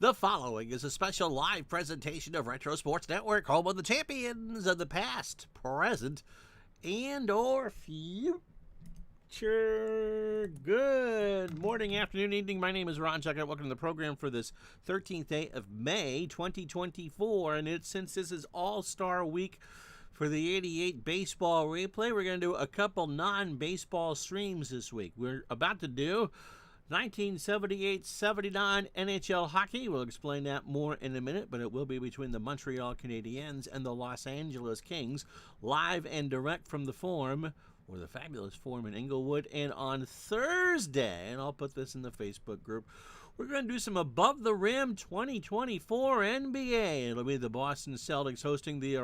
The following is a special live presentation of Retro Sports Network, home of the champions of the past, present, and or future. Good morning, afternoon, evening. My name is Ron Chuck. Welcome to the program for this 13th day of May, 2024. And since this is All-Star Week for the 88 baseball replay, we're going to do a couple non-baseball streams this week. We're about to do 1978-79 NHL hockey. We'll explain that more in a minute, but it will be between the Montreal Canadiens and the Los Angeles Kings, live and direct from the Forum, or the fabulous Forum in Inglewood. And on Thursday, and I'll put this in the Facebook group, we're going to do some Above the Rim 2024 NBA. It'll be the Boston Celtics hosting the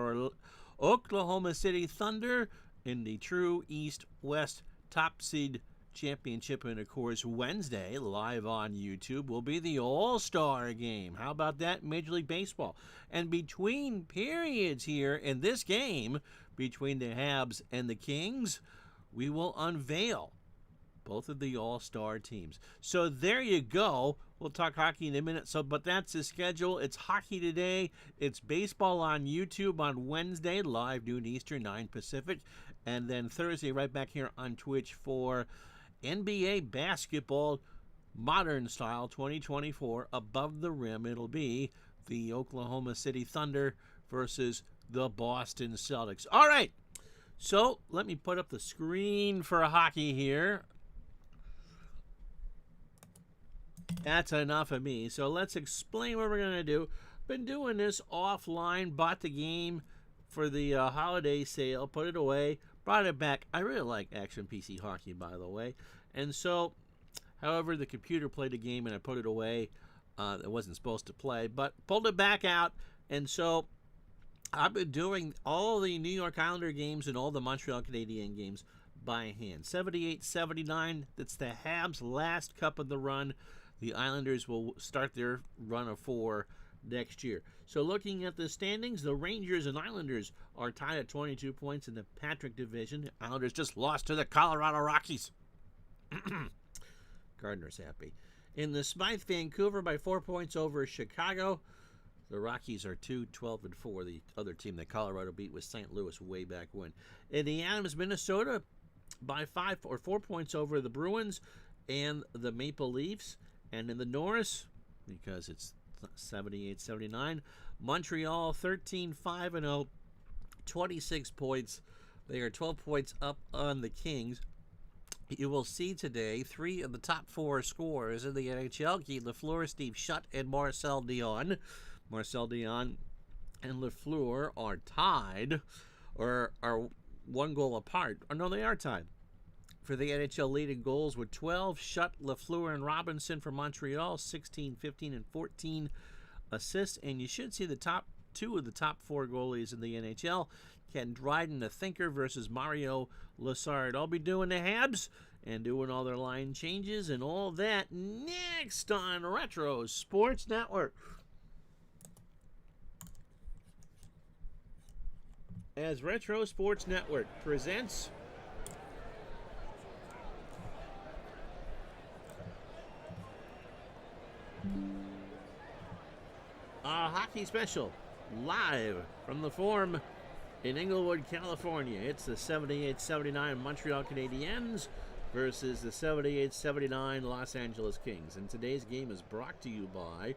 Oklahoma City Thunder in the true East-West top seed championship. And of course, Wednesday, live on YouTube, will be the All-Star game. How about that, Major League Baseball? And between periods here in this game, between the Habs and the Kings, we will unveil both of the All-Star teams. So there you go. We'll talk hockey in a minute. But that's the schedule. It's hockey today. It's baseball on YouTube on Wednesday, live noon Eastern, 9 Pacific. And then Thursday, right back here on Twitch for NBA basketball, modern style 2024, Above the Rim. It'll be the Oklahoma City Thunder versus the Boston Celtics. All right, so let me put up the screen for hockey here. That's enough of me. So let's explain what we're going to do. Been doing this offline, bought the game for the holiday sale, put it away, brought it back. I really like Action PC Hockey, by the way. And so, however, the computer played a game and I put it away. It wasn't supposed to play, but pulled it back out. And so, I've been doing all the New York Islander games and all the Montreal Canadiens games by hand. 78-79, that's the Habs' last cup of the run. The Islanders will start their run of 4 next year. So looking at the standings, the Rangers and Islanders are tied at 22 points in the Patrick division. The Islanders just lost to the Colorado Rockies. Gardner's happy. In the Smythe, Vancouver by 4 points over Chicago. The Rockies are 2-12-4. The other team that Colorado beat was St. Louis way back when. In the Adams, Minnesota by 5 or 4 points over the Bruins and the Maple Leafs. And in the Norris, because it's 78-79, Montreal 13-5-0, 26 points. They are 12 points up on the Kings. You will see today 3 of the top 4 scorers in the NHL, Guy Lafleur, Steve Shutt, and Marcel Dion. Marcel Dion and Lafleur are tied, or are 1 goal apart. Or no, they are tied for the NHL leading goals with 12. Shutt, Lafleur, and Robinson for Montreal, 16, 15, and 14 assists. And you should see the top 2 of the top 4 goalies in the NHL. Ken Dryden, the thinker, versus Mario Lessard. I'll be doing the Habs and doing all their line changes and all that next on Retro Sports Network. As Retro Sports Network presents a hockey special live from the Forum in Inglewood, California. It's the 78-79 Montreal Canadiens versus the 78-79 Los Angeles Kings. And today's game is brought to you by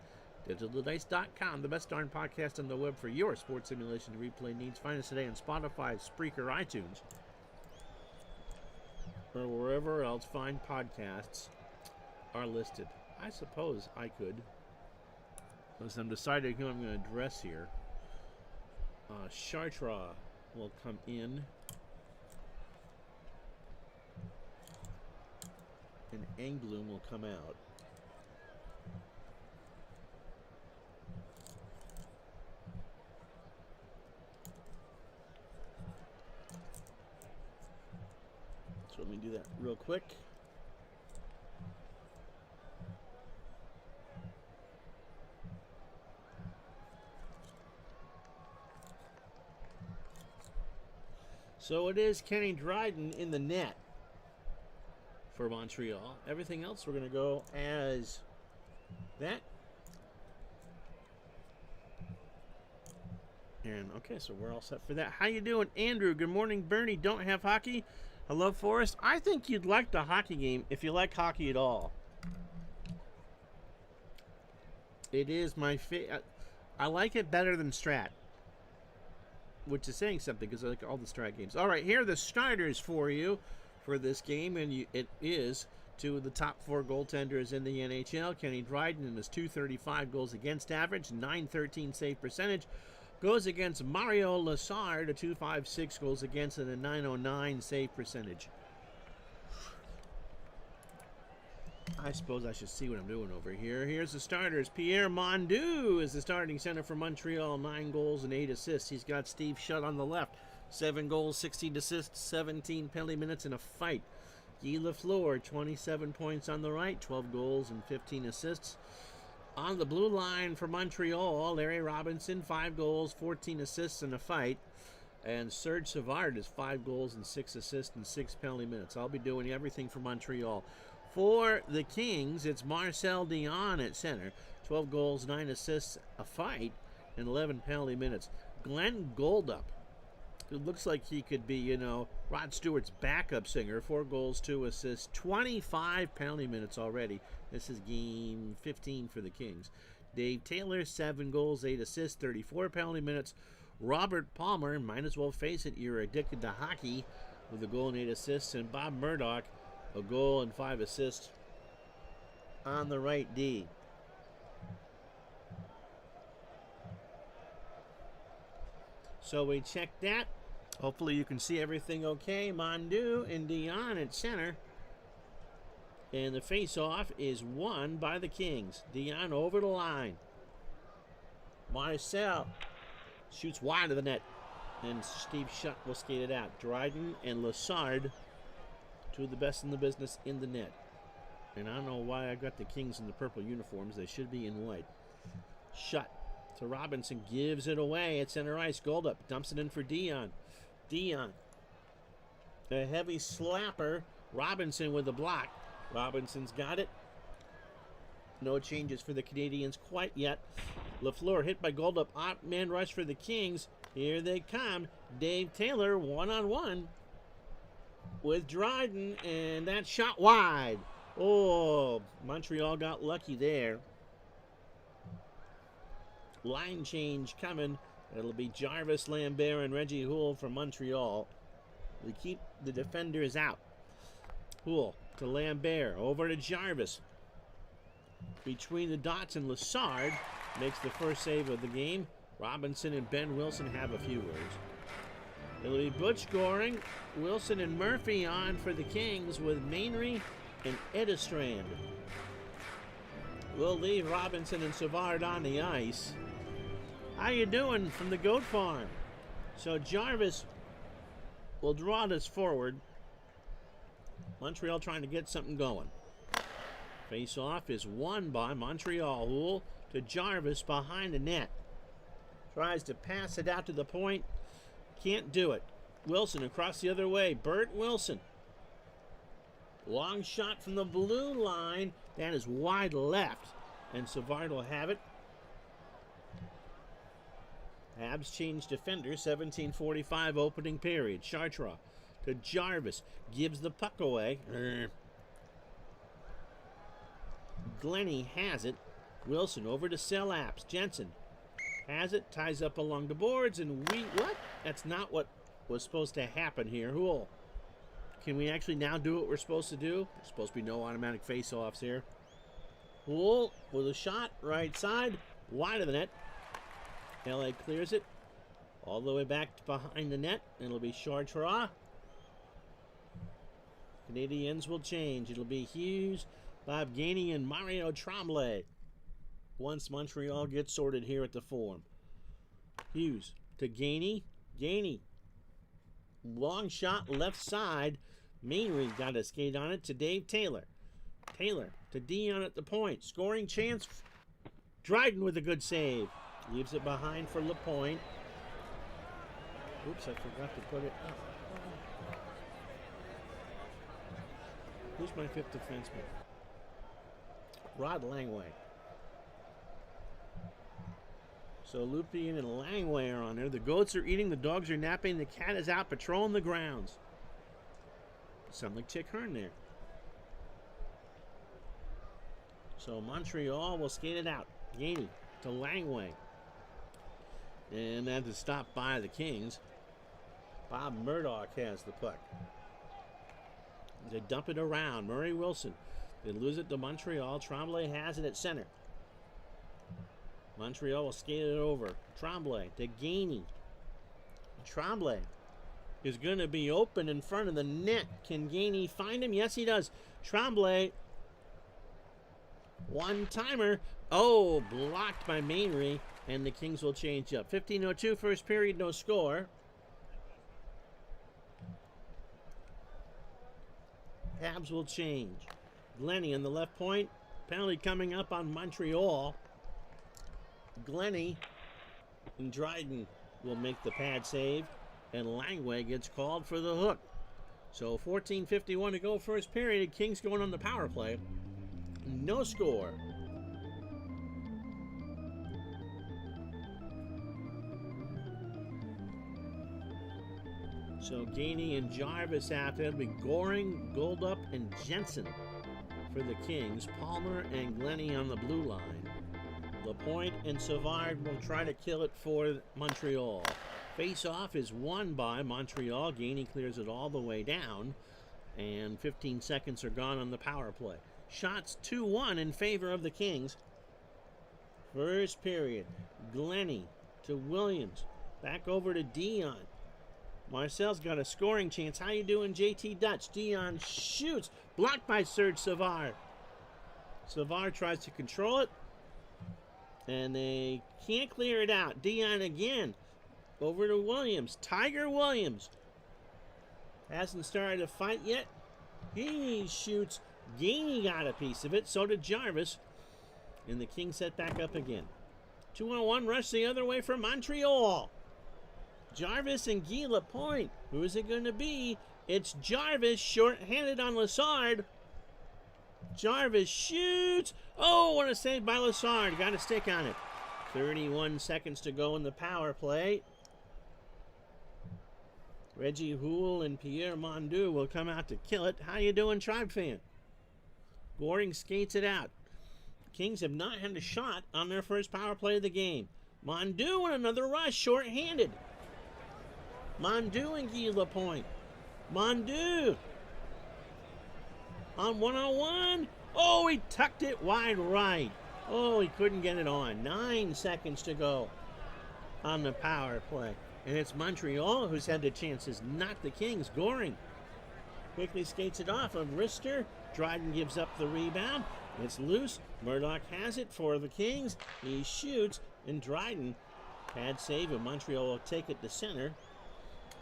DigitalDice.com, the best darn podcast on the web for your sports simulation replay needs. Find us today on Spotify, Spreaker, iTunes, or wherever else fine podcasts are listed. I suppose I could, as I'm deciding who I'm going to address here. Chartra will come in, and Englund will come out. So let me do that real quick. So it is Kenny Dryden in the net for Montreal. Everything else we're going to go as that. And okay, so we're all set for that. How you doing, Andrew? Good morning, Bernie. Don't have hockey. Hello, Forrest. I think you'd like the hockey game if you like hockey at all. It is my favorite. I like it better than Strat, which is saying something because I like all the Strat games. All right, here are the starters for you for this game, and it is two of the top four goaltenders in the NHL. Kenny Dryden and his .235 goals against average, .913 save percentage. Goes against Mario Lessard, a .256 goals against and a .909 save percentage. I suppose I should see what I'm doing over here. Here's the starters. Pierre Mondu is the starting center for Montreal. 9 goals and 8 assists. He's got Steve Shutt on the left. 7 goals, 16 assists, 17 penalty minutes in a fight. Guy Lafleur, 27 points on the right. 12 goals and 15 assists. On the blue line for Montreal, Larry Robinson, 5 goals, 14 assists in a fight. And Serge Savard is 5 goals and 6 assists and 6 penalty minutes. I'll be doing everything for Montreal. For the Kings, it's Marcel Dion at center. 12 goals, 9 assists, a fight, and 11 penalty minutes. Glenn Goldup, it looks like he could be, Rod Stewart's backup singer. 4 goals, 2 assists, 25 penalty minutes already. This is game 15 for the Kings. Dave Taylor, 7 goals, 8 assists, 34 penalty minutes. Robert Palmer, might as well face it, you're addicted to hockey, with a goal and 8 assists. And Bob Murdoch, a goal and 5 assists on the right D. So we checked that. Hopefully you can see everything okay. Mondu and Dion at center. And the face-off is won by the Kings. Dion over the line. Marcel shoots wide of the net. And Steve Shutt will skate it out. Dryden and Lessard, two of the best in the business, in the net. And I don't know why I got the Kings in the purple uniforms. They should be in white. Shutt to Robinson. Gives it away at center ice. Goldup dumps it in for Dion. Dion. A heavy slapper. Robinson with the block. Robinson's got it. No changes for the Canadians quite yet. Lafleur hit by Goldup. Man rush for the Kings. Here they come. Dave Taylor one-on-one with Dryden, and that shot wide. Oh, Montreal got lucky there. Line change coming. It'll be Jarvis, Lambert, and Reggie Houle from Montreal. We keep the defenders out. Houle to Lambert, over to Jarvis. Between the dots, and Lessard makes the first save of the game. Robinson and Ben Wilson have a few words. It'll be Butch scoring. Wilson and Murphy on for the Kings with Mainry and Edestrand. We'll leave Robinson and Savard on the ice. How you doing from the goat farm? So Jarvis will draw this forward. Montreal trying to get something going. Face-off is won by Montreal. Houle to Jarvis behind the net. Tries to pass it out to the point. Can't do it. Wilson across the other way. Bert Wilson. Long shot from the blue line. That is wide left. And Savard will have it. Habs change defender. 17:45 opening period. Chartrand to Jarvis. Gives the puck away. Glenny has it. Wilson over to Selaps. Jensen has it. Ties up along the boards. And what? That's not what was supposed to happen here. Houle. Can we actually now do what we're supposed to do? There's supposed to be no automatic face-offs here. Houle with a shot. Right side. Wide of the net. LA clears it. All the way back to behind the net. It'll be Chartrand. Canadians will change. It'll be Hughes, Bob Gainey, and Mario Tremblay once Montreal gets sorted here at the Forum. Hughes to Gainey. Gainey. Long shot left side. Mainry got a skate on it to Dave Taylor. Taylor to Dion at the point. Scoring chance. Dryden with a good save. Leaves it behind for LaPointe. Oops, I forgot to put it up. Who's my fifth defenseman? Rod Langway. So Lupien and Langway are on there. The goats are eating, the dogs are napping, the cat is out patrolling the grounds. Sound like Chick Hearn there. So Montreal will skate it out. Gainey to Langway. And that is stopped by the Kings. Bob Murdoch has the puck. They dump it around. Murray Wilson. They lose it to Montreal. Tremblay has it at center. Montreal will skate it over. Tremblay to Gainey. Tremblay is going to be open in front of the net. Can Gainey find him? Yes, he does. Tremblay. One-timer. Oh, blocked by Mainry. And the Kings will change up. 15:02 first period, no score. Habs will change. Glennie on the left point. Penalty coming up on Montreal. Glennie and Dryden will make the pad save. And Langway gets called for the hook. So 14:51 to go first period. Kings going on the power play. No score. So Gainey and Jarvis after. It'll be Goring, Goldup, and Jensen for the Kings. Palmer and Glennie on the blue line. Lapointe and Savard will try to kill it for Montreal. Face-off is won by Montreal. Gainey clears it all the way down. And 15 seconds are gone on the power play. Shots 2-1 in favor of the Kings. First period. Glennie to Williams. Back over to Dion. Marcel's got a scoring chance. How you doing, JT Dutch? Dion shoots. Blocked by Serge Savard. Savard tries to control it. And they can't clear it out. Dion again. Over to Williams. Tiger Williams. Hasn't started a fight yet. He shoots. Gainey got a piece of it. So did Jarvis. And the Kings set back up again. 2-on-1 rush the other way for Montreal. Jarvis and Guy Lapointe. Who is it going to be? It's Jarvis, short-handed on Lassard. Jarvis shoots. Oh, what a save by Lassard. Got a stick on it. 31 seconds to go in the power play. Reggie Houle and Pierre Mondu will come out to kill it. How you doing, Tribe fan? Goring skates it out. Kings have not had a shot on their first power play of the game. Mondu and another rush, short-handed. Mondu and Guy Lapointe. Mondu on one-on-one. Oh, he tucked it wide right. Oh, he couldn't get it on. 9 seconds to go on the power play. And it's Montreal who's had the chances, not the Kings. Goring quickly skates it off of Rister. Dryden gives up the rebound. It's loose. Murdoch has it for the Kings. He shoots, and Dryden pad save, and Montreal will take it to center.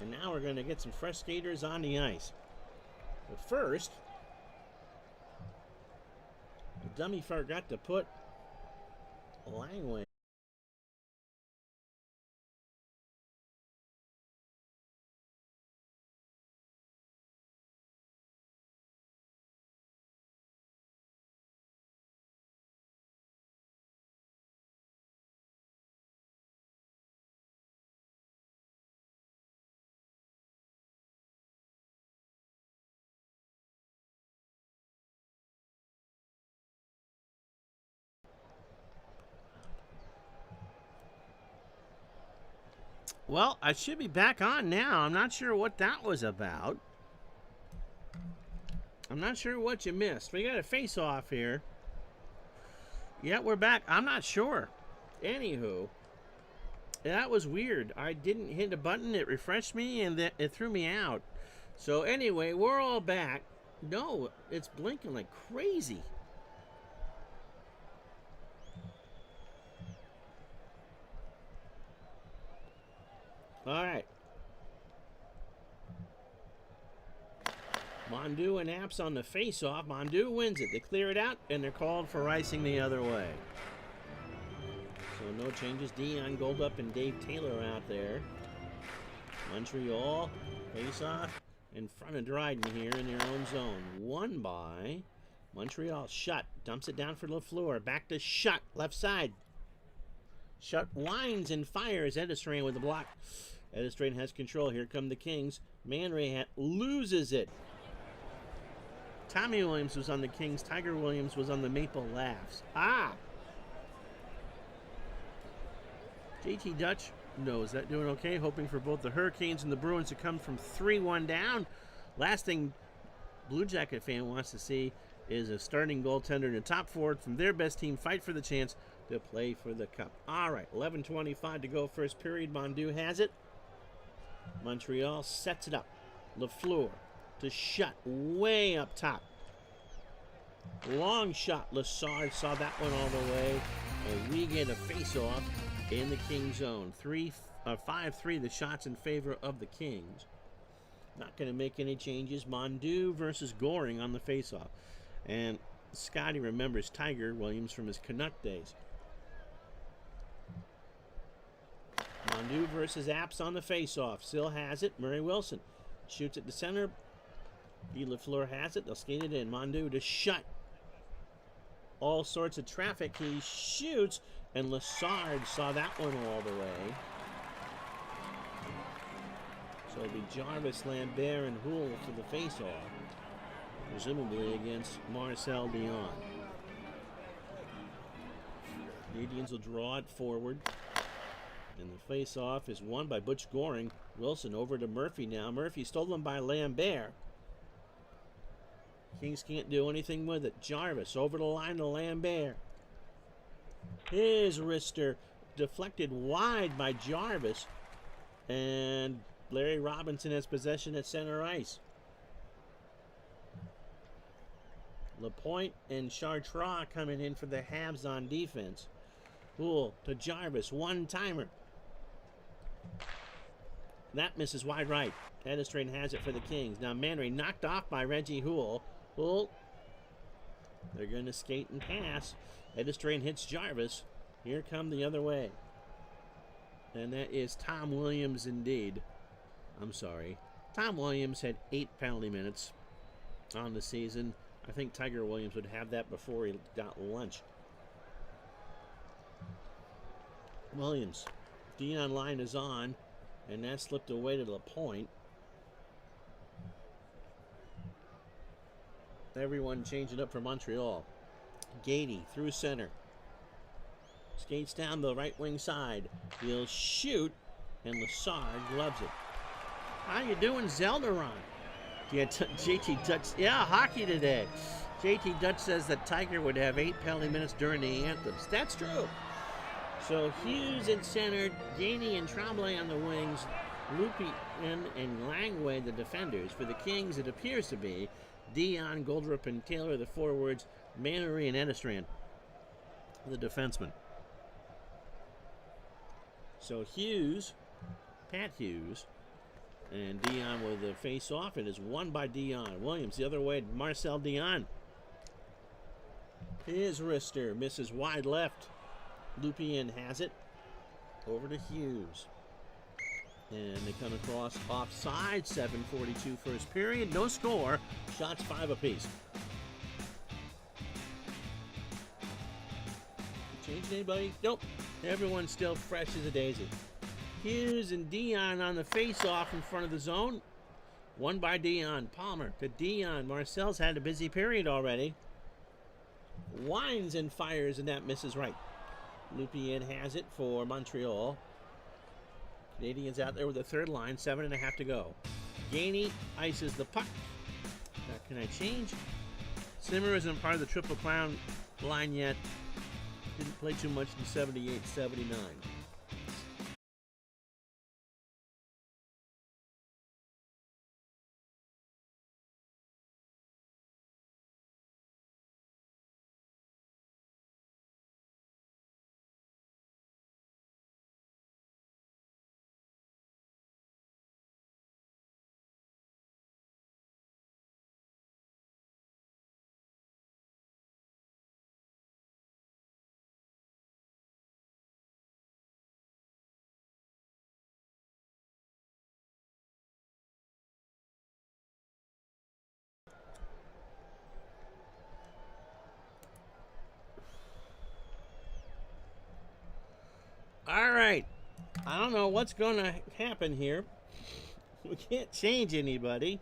And now we're going to get some fresh skaters on the ice. But first, the dummy forgot to put Langway. Well, I should be back on now. I'm not sure what that was about. I'm not sure what you missed. We got a face-off here. Yeah, we're back. I'm not sure. Anywho, that was weird. I didn't hit a button. It refreshed me, and it threw me out. So anyway, we're all back. No, it's blinking like crazy. All right. Mondu and Apps on the face-off. Mondu wins it. They clear it out, and they're called for icing the other way. So no changes. Dion Goldup and Dave Taylor out there. Montreal face-off in front of Dryden here in their own zone. Won by Montreal. Shutt dumps it down for Lafleur. Back to Shutt, left side. Shutt winds and fires. Edistrain with the block. Edistrain has control. Here come the Kings. Man Ray loses it. Tommy Williams was on the Kings. Tiger Williams was on the Maple Laughs. JT Dutch knows that. Doing okay. Hoping for both the Hurricanes and the Bruins to come from 3-1 down. Last thing Blue Jacket fan wants to see is a starting goaltender and a top forward from their best team fight for the chance to play for the cup. All right, 11:25 to go, first period. Mondew has it. Montreal sets it up. Lafleur to Shutt way up top. Long shot. Lassard saw that one all the way. And we get a face-off in the King zone. 5-3, the shots in favor of the Kings. Not going to make any changes. Mondew versus Goring on the face-off. And Scotty remembers Tiger Williams from his Canuck days. Mondew versus Apps on the face-off. Sill has it. Murray Wilson shoots it to center. Guy Lafleur has it. They'll skate it in. Mondew to Shutt. All sorts of traffic. He shoots, and Lassard saw that one all the way. So it'll be Jarvis, Lambert, and Houle for the face-off, presumably against Marcel Dion. Canadians will draw it forward. And the face-off is won by Butch Goring. Wilson over to Murphy now. Murphy stolen by Lambert. Kings can't do anything with it. Jarvis over the line to Lambert. His wrister deflected wide by Jarvis. And Larry Robinson has possession at center ice. Lapointe and Chartrand coming in for the Habs on defense. Houle to Jarvis. One-timer. That misses wide right. Edistrain has it for the Kings. Now Manray knocked off by Reggie Houle. Houle. They're going to skate and pass. Edistrain hits Jarvis. Here come the other way. And that is Tom Williams indeed. I'm sorry. Tom Williams had 8 penalty minutes on the season. I think Tiger Williams would have that before he got lunch. Williams. Dion line is on. And that slipped away to Lapointe. Everyone changing up for Montreal. Gady through center. Skates down the right wing side. He'll shoot. And Lassard gloves it. How you doing, Zelderon? Yeah, JT Dutch. Yeah, hockey today. JT Dutch says that Tiger would have 8 penalty minutes during the anthems. That's true. So Hughes in center, Gainey and Tremblay on the wings, Lupien and Langway the defenders. For the Kings, it appears to be Dion, Goldrup, and Taylor the forwards, Mannery and Edistrain the defensemen. So Hughes, Pat Hughes, and Dion with the face-off. It is won by Dion. Williams the other way, Marcel Dion. His wrister misses wide left. Lupien has it. Over to Hughes. And they come across offside. 7:42 first period. No score. Shots 5 apiece. Changed anybody? Nope. Everyone's still fresh as a daisy. Hughes and Dion on the face-off in front of the zone. Won by Dion. Palmer to Dion. Marcel's had a busy period already. Winds and fires, and that misses right. Lupien has it for Montreal. Canadians out there with the third line. 7.5 to go. Gainey ices the puck. Can I change? Simmer isn't part of the Triple Crown line yet. Didn't play too much in 78-79. All right. I don't know what's going to happen here. We can't change anybody.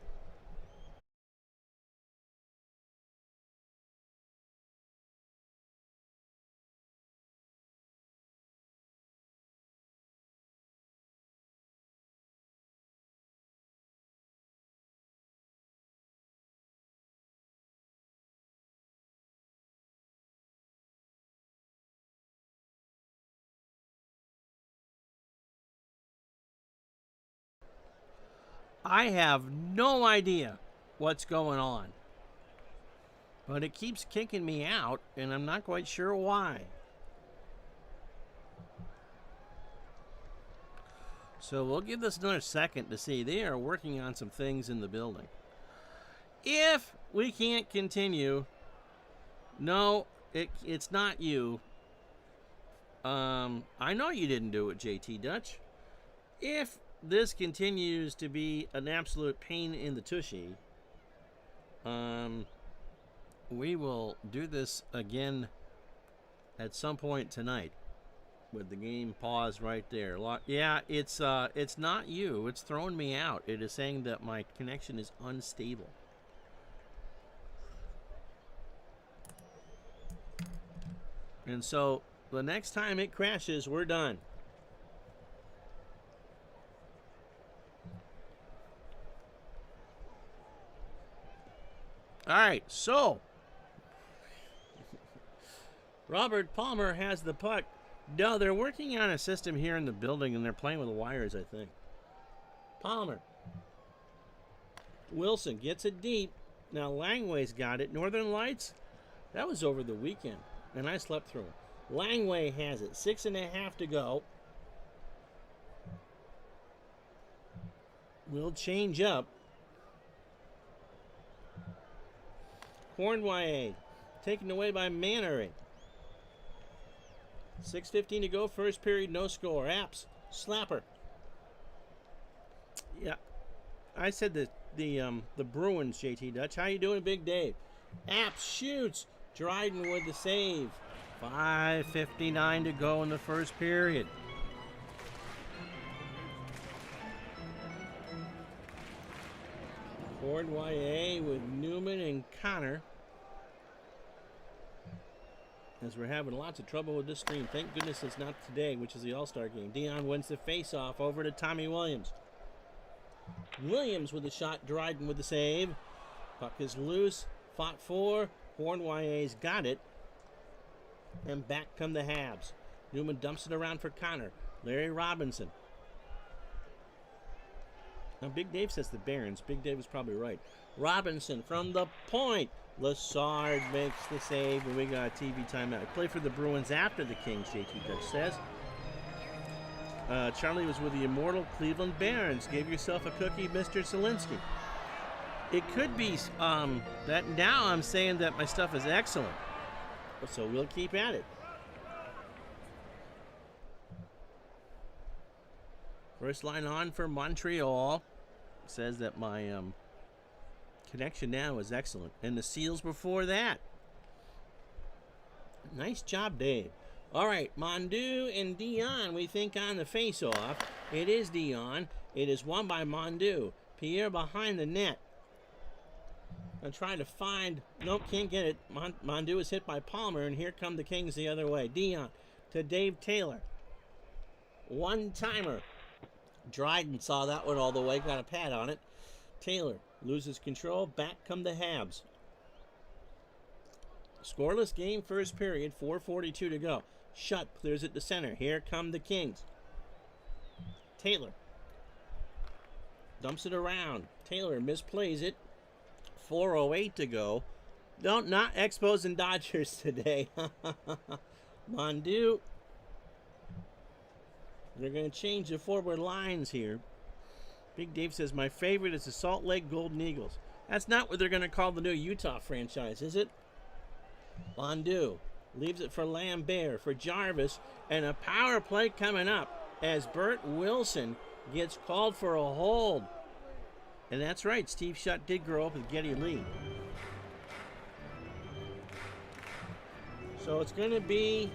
I have no idea what's going on. But it keeps kicking me out, and I'm not quite sure why. So we'll give this another second to see. They are working on some things in the building. If we can't continue, no, it's not you. I know you didn't do it, JT Dutch. If this continues to be an absolute pain in the tushy, we will do this again at some point tonight with the game paused right there. Yeah, it's not you. It's throwing me out. It is saying that my connection is unstable. And so the next time it crashes, we're done. All right, so Robert Palmer has the puck. No, they're working on a system here in the building, and they're playing with the wires, I think. Palmer. Wilson gets it deep. Now Langway's got it. Northern Lights, that was over the weekend, and I slept through it. Langway has it. 6.5 to go. We'll change up. Cornway taken away by Mannery. 6:15 to go. First period, no score. Apps, slapper. Yeah, I said the Bruins, JT Dutch. How you doing, Big Dave? Apps shoots. Dryden with the save. 5:59 to go in the first period. Cornway with Newman and Connor. As we're having lots of trouble with this stream. Thank goodness it's not today, which is the All-Star game. Dion wins the face-off over to Tommy Williams. Williams with the shot. Dryden with the save. Puck is loose. Fought for. Cornway's got it. And back come the Habs. Newman dumps it around for Connor. Larry Robinson. Now, Big Dave says the Barons. Big Dave is probably right. Robinson from the point. Lassard makes the save, and we got a TV timeout. I play for the Bruins after the Kings, JT Dutch says. Charlie was with the immortal Cleveland Barons. Give yourself a cookie, Mr. Zielinski. It could be that now I'm saying that my stuff is excellent. So we'll keep at it. First line on for Montreal. Says that my connection now is excellent. And the Seals before that. Nice job, Dave. All right, Mondu and Dion, we think on the face-off. It is Dion. It is won by Mondu. Pierre behind the net. I'm trying to find... Nope, can't get it. Mondu is hit by Palmer, and here come the Kings the other way. Dion to Dave Taylor. One-timer. Dryden saw that one all the way, got a pad on it. Taylor loses control. Back come the Habs. Scoreless game, first period. 4:42 to go. Shutt clears it to center. Here come the Kings. Taylor dumps it around. Taylor misplays it. 4:08 to go. Not Expos and Dodgers today. Mondu. They're going to change the forward lines here. Big Dave says, my favorite is the Salt Lake Golden Eagles. That's not what they're going to call the new Utah franchise, is it? Mondu leaves it for Lambert, for Jarvis, and a power play coming up as Bert Wilson gets called for a hold. And that's right, Steve Shutt did grow up with Geddy Lee. So it's going to be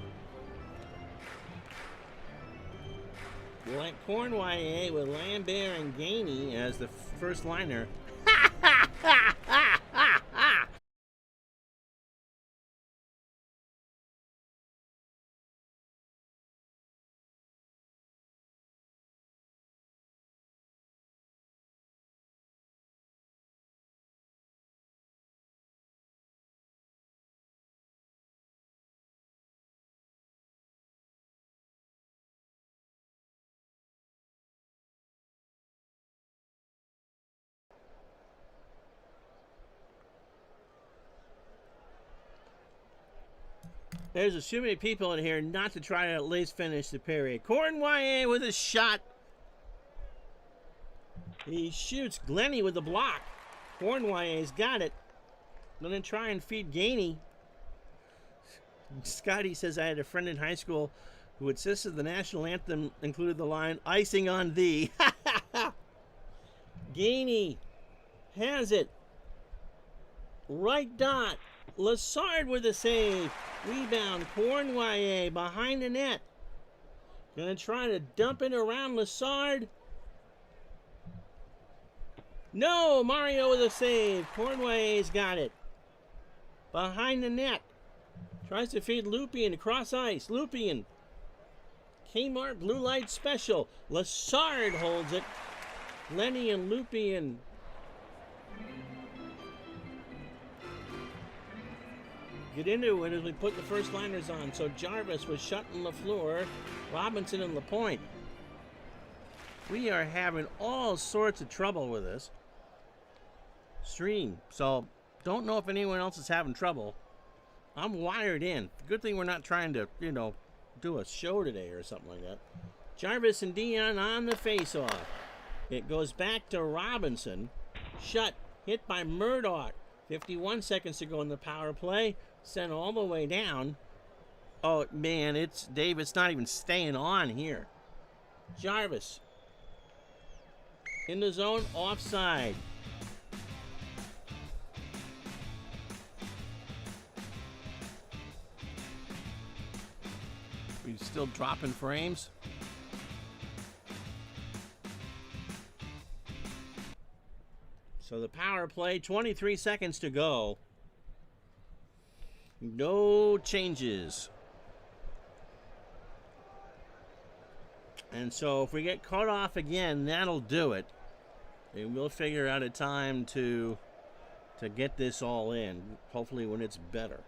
Cornway with Lambert and Gainey as the first liner. There's too many people in here not to try to at least finish the period. Cornway with a shot. He shoots Glennie with the block. Cornway's got it. Gonna try and feed Gainey. Scotty says, I had a friend in high school who insisted the national anthem included the line, icing on thee. Gainey has it. Right dot. Lassard with a save. Rebound. Cornway behind the net. Gonna try to dump it around Lassard. No, Mario with a save. Cornway's got it. Behind the net. Tries to feed Lupien across ice. Lupien. Kmart Blue Light Special. Lassard holds it. Lenny and Lupien. Get into it as we put the first liners on. So Jarvis was shutting LaFleur, Robinson and LaPointe. We are having all sorts of trouble with this stream. So don't know if anyone else is having trouble. I'm wired in. Good thing we're not trying to, do a show today or something like that. Jarvis and Dion on the face-off. It goes back to Robinson. Shut. Hit by Murdoch. 51 seconds to go in the power play. Sent all the way down. Oh, man, it's not even staying on here. Jarvis. In the zone, offside. We still dropping frames. So the power play, 23 seconds to go. No changes. And so if we get cut off again, that'll do it. And we'll figure out a time to get this all in, hopefully when it's better.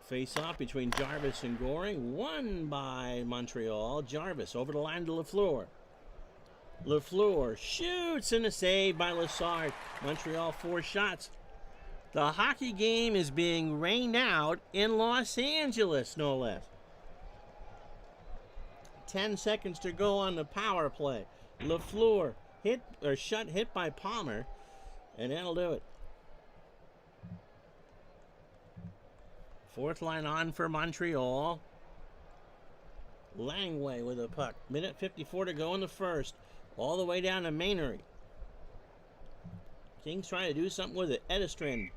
Face-off between Jarvis and Goring, won by Montreal. Jarvis over the line to LaFleur. LaFleur shoots and a save by Lassard. Montreal 4 shots. The hockey game is being rained out in Los Angeles, no less. 10 seconds to go on the power play. LaFleur hit by Palmer, and that'll do it. Fourth line on for Montreal. Langway with a puck. Minute 54 to go in the first. All the way down to Maynard. Kings trying to do something with it. Edistrin.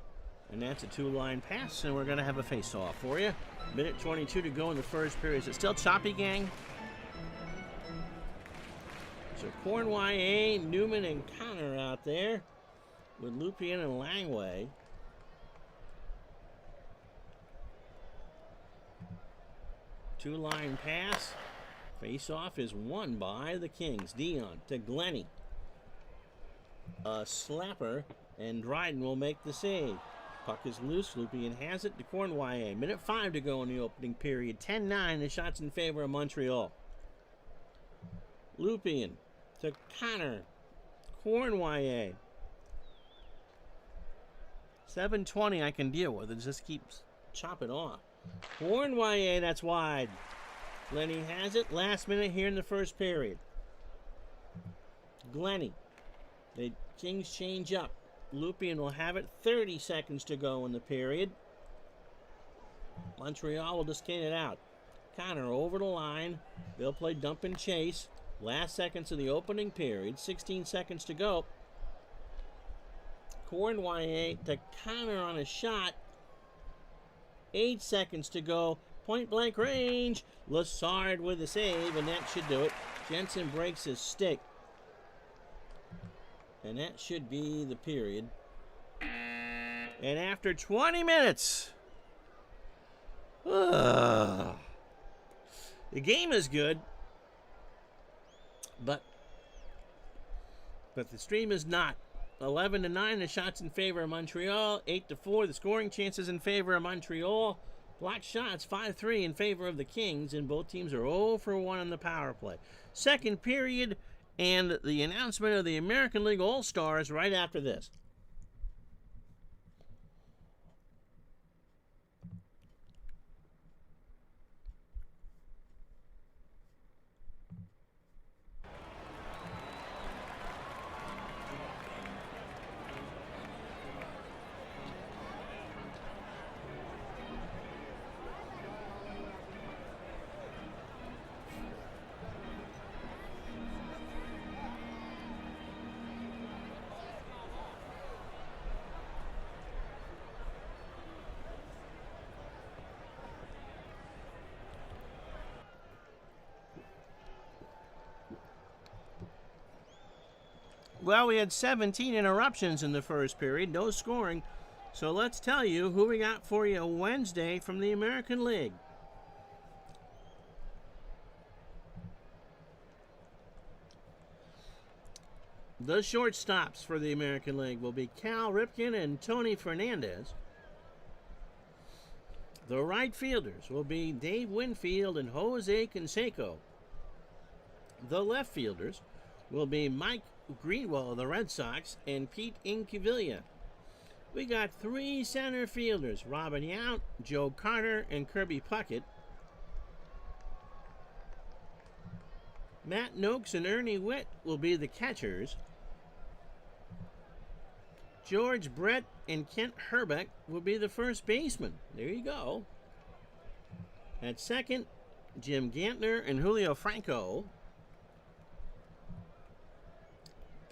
And that's a 2-line pass, and we're going to have a face-off for you. Minute 22 to go in the first period. Is it still choppy, gang? So Cornway, Newman, and Connor out there with Lupien and Langway. Two-line pass. Face-off is won by the Kings. Dion to Glennie. A slapper, and Dryden will make the save. Puck is loose. Lupien has it to Cornway. Minute 5 to go in the opening period. 10-9, the shots in favor of Montreal. Lupien to Connor. Cornway. 7:20 I can deal with. It just keeps chopping off. Cornway, that's wide. Glennie has it. Last minute here in the first period. Glennie. The Kings change up. Lupien will have it. 30 seconds to go in the period. Montreal will just get it out. Connor over the line. They'll play dump and chase. Last seconds of the opening period. 16 seconds to go. Cornway to Connor on a shot. 8 seconds to go. point-blank range. Lassard with a save, and that should do it. Jensen breaks his stick. And that should be the period. And after 20 minutes, the game is good, but the stream is not. 11-9, the shots in favor of Montreal. 8-4, the scoring chances in favor of Montreal. Block shots 5-3 in favor of the Kings, and both teams are 0 for 1 on the power play. Second period, and the announcement of the American League All-Stars right after this. Well, we had 17 interruptions in the first period, no scoring. So let's tell you who we got for you Wednesday from the American League. The shortstops for the American League will be Cal Ripken and Tony Fernandez. The right fielders will be Dave Winfield and Jose Canseco. The left fielders will be Mike Greenwell of the Red Sox and Pete Incaviglia. We got 3 center fielders, Robin Yount, Joe Carter, and Kirby Puckett. Matt Noakes and Ernie Witt will be the catchers. George Brett and Kent Herbeck will be the first baseman. There you go. At second, Jim Gantner and Julio Franco.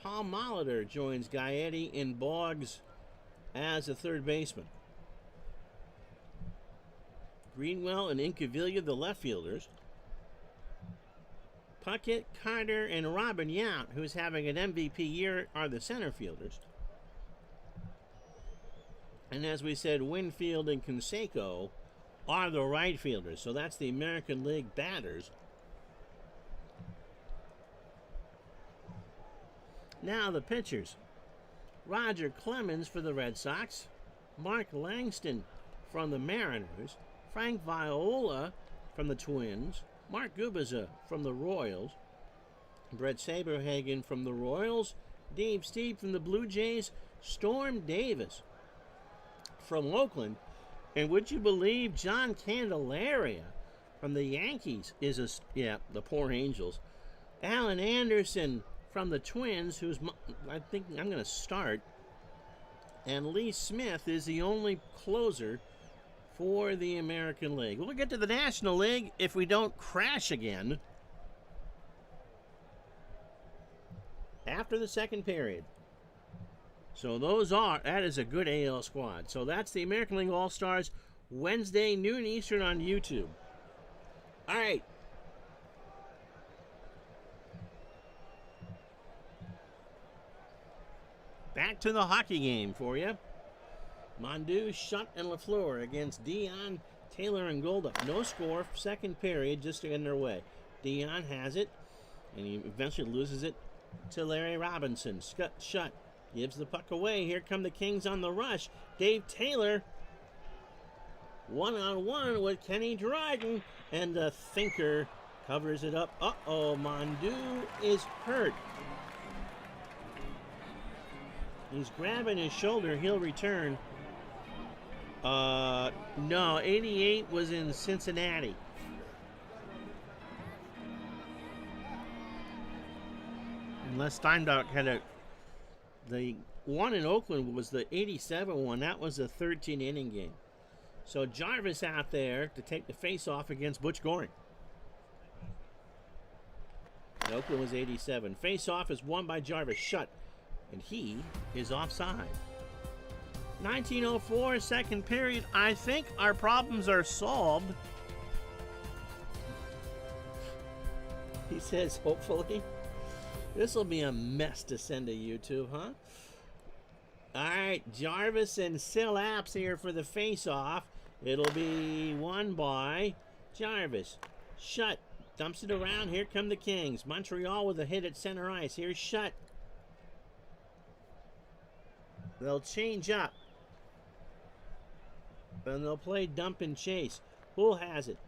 Paul Molitor joins Gaetti and Boggs as a third baseman. Greenwell and Incaviglia, the left fielders. Puckett, Carter, and Robin Yount, who's having an MVP year, are the center fielders. And as we said, Winfield and Canseco are the right fielders. So that's the American League batters. Now the pitchers. Roger Clemens for the Red Sox. Mark Langston from the Mariners. Frank Viola from the Twins. Mark Gubiza from the Royals. Brett Saberhagen from the Royals. Dave Stieb from the Blue Jays. Storm Davis from Oakland. And would you believe John Candelaria from the Yankees is the poor Angels. Alan Anderson from the Twins, who's I think I'm going to start. And Lee Smith is the only closer for the American League. We'll get to the National League if we don't crash again after the second period. So that is a good AL squad. So that's the American League All-Stars, Wednesday, noon Eastern on YouTube. All right. Back to the hockey game for you. Mondeau, Shutt, and LaFleur against Dion, Taylor, and Golda. No score, second period, just to get underway. Dion has it, and he eventually loses it to Larry Robinson. Shutt gives the puck away. Here come the Kings on the rush. Dave Taylor, one-on-one with Kenny Dryden, and the thinker covers it up. Uh-oh, Mondeau is hurt. He's grabbing his shoulder. He'll return. No, 88 was in Cincinnati. Unless Steinbach had the one in Oakland was the 87 one. That was a 13-inning game. So Jarvis out there to take the face-off against Butch Goring. Oakland was 87. Face-off is won by Jarvis Shutt, and he is offside. 1904, second period. I think our problems are solved He says, hopefully. This will be a mess to send to YouTube, huh? All right, Jarvis and Sil Apps here for the face-off. It'll be won by Jarvis. Shut. Dumps it around. Here come the Kings. Montreal with a hit at center ice. Here's Shut. They'll change up. And they'll play dump and chase. Poole has it.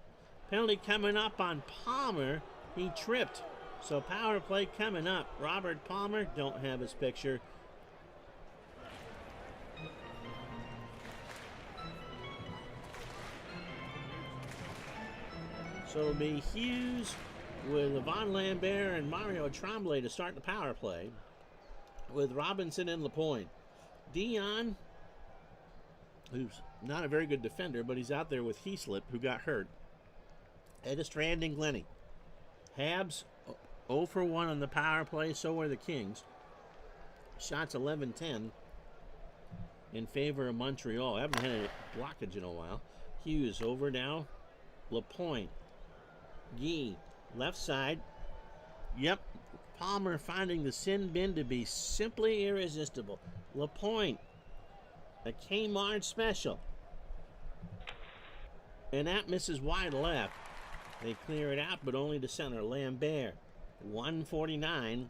Penalty coming up on Palmer. He tripped. So power play coming up. Robert Palmer, don't have his picture. So it'll be Hughes with Yvonne Lambert and Mario Tremblay to start the power play, with Robinson and Lapointe. Dion, who's not a very good defender, but he's out there with Heaslip, who got hurt. Edistrand and Glennie. Habs 0 for 1 on the power play, so are the Kings. Shots 11-10 in favor of Montreal. I haven't had a blockage in a while. Hughes over now. Lapointe. Guy, left side. Yep, Palmer finding the sin bin to be simply irresistible. Lapointe, a Kmart special. And that misses wide left. They clear it out, but only to center. Lambert, 1:49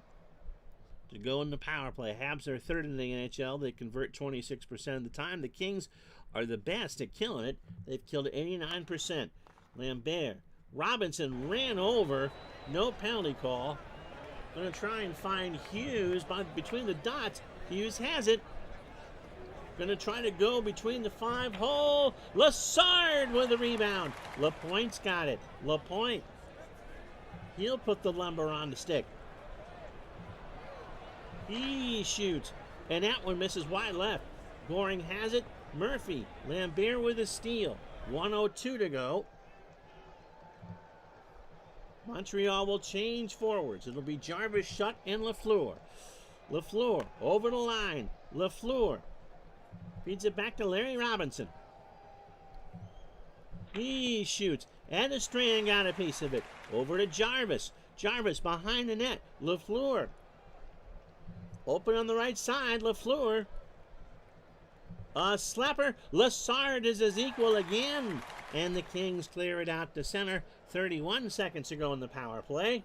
to go in the power play. Habs are third in the NHL. They convert 26% of the time. The Kings are the best at killing it. They've killed 89%. Lambert. Robinson ran over. No penalty call. Going to try and find Hughes between the dots. Hughes has it. Going to try to go between the 5-hole. Lassard with the rebound. Lapointe's got it. Lapointe. He'll put the lumber on the stick. He shoots. And that one misses wide left. Goring has it. Murphy. Lambert with a steal. 1:02 to go. Montreal will change forwards. It'll be Jarvis, Shut, and Lafleur. Lafleur over the line. Lafleur feeds it back to Larry Robinson. He shoots. Edistrand got a piece of it. Over to Jarvis. Jarvis behind the net. Lafleur. Open on the right side. Lafleur. A slapper. Lassard is his equal again. And the Kings clear it out to center. 31 seconds to go in the power play.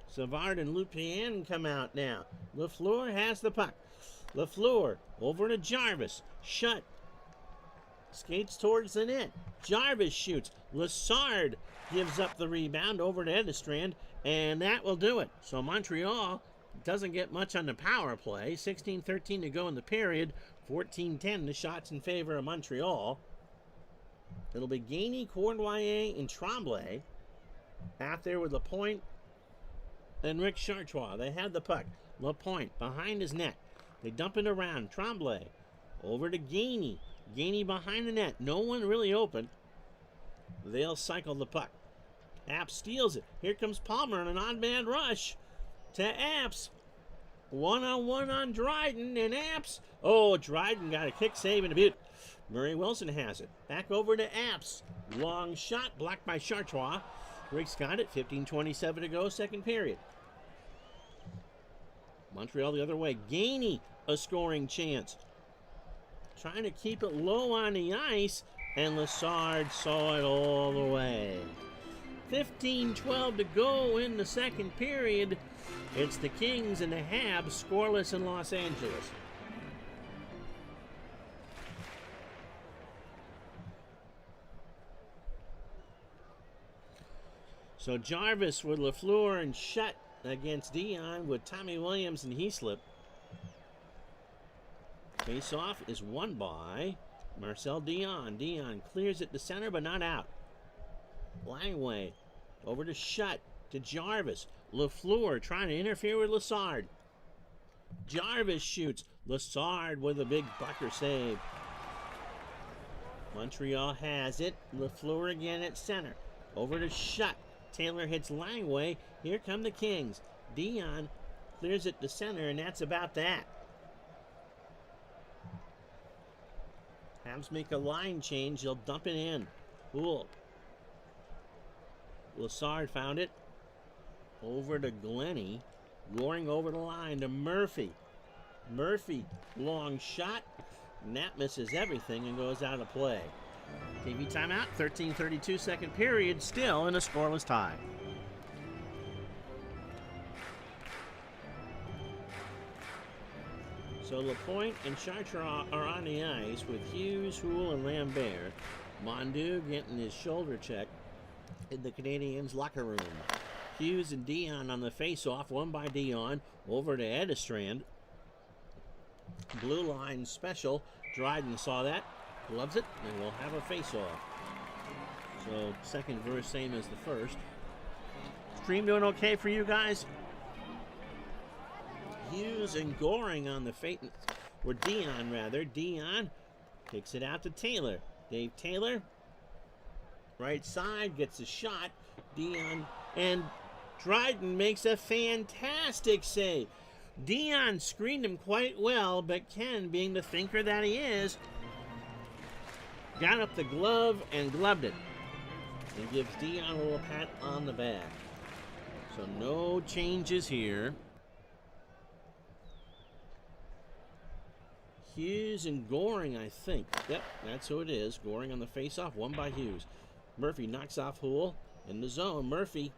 Savard and Lupien come out now. Lafleur has the puck. Lafleur over to Jarvis. Shut. Skates towards the net. Jarvis shoots. Lassard gives up the rebound over to Edistrand, and that will do it. So Montreal doesn't get much on the power play. 16-13 to go in the period. 14-10 the shots in favor of Montreal. It'll be Gainey, Cournoyer, and Tremblay out there with Lapointe and Rick Chartrois. They have the puck. Lapointe behind his net. They dump it around. Tremblay over to Gainey. Gainey behind the net. No one really open. They'll cycle the puck. Apps steals it. Here comes Palmer on an odd man rush to Apps. One-on-one on Dryden, and Apps. Oh, Dryden got a kick save and a beaut. Murray Wilson has it. Back over to Apps. Long shot blocked by Chartrois. Rick's got it. 15:27 to go, second period. Montreal the other way. Gainey, a scoring chance. Trying to keep it low on the ice, and Lassard saw it all the way. 15:12 to go in the second period. It's the Kings and the Habs scoreless in Los Angeles. So Jarvis with Lafleur and Shut against Dion with Tommy Williams and Heaslip. Face-off is won by Marcel Dion. Dion clears it to center, but not out. Langway over to Shut to Jarvis. Lafleur trying to interfere with Lassard. Jarvis shoots. Lassard with a big bucker save. Montreal has it. Lafleur again at center. Over to Shut. Taylor hits Langway. Here come the Kings. Dion clears it to center, and that's about that. Habs make a line change. They'll dump it in. Cool. Lassard found it. Over to Glennie. Roaring over the line to Murphy. Murphy, long shot. And that misses everything and goes out of play. TV timeout, 13:32 second period, still in a scoreless tie. So LaPointe and Chartrand are on the ice with Hughes, Houle, and Lambert. Mondeau getting his shoulder check in the Canadiens' locker room. Hughes and Dion on the face-off, one by Dion, over to Edistrand. Blue line special. Dryden saw that, loves it, and we'll have a face-off. So second verse, same as the first. Stream doing okay for you guys? Hughes and Goring on the fate, or Dion rather. Dion kicks it out to Taylor. Dave Taylor, right side, gets a shot. Dion and Dryden makes a fantastic save. Dion screened him quite well, but Ken, being the thinker that he is, got up the glove and gloved it. And gives Dion a little pat on the back. So no changes here. Hughes and Goring, I think. Yep, that's who it is. Goring on the face-off, one by Hughes. Murphy knocks off Houle in the zone. Murphy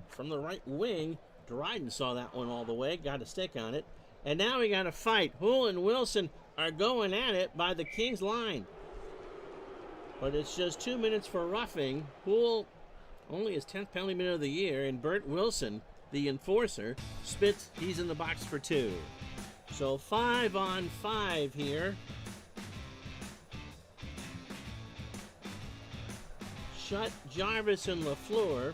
from the right wing. Dryden saw that one all the way, got a stick on it. And now we got a fight. Houle and Wilson are going at it by the Kings line. But it's just 2 minutes for roughing. Houle, only his 10th penalty minute of the year, and Bert Wilson, the enforcer, spits. He's in the box for 2. So 5-on-5 here. Shutt, Jarvis, and LaFleur.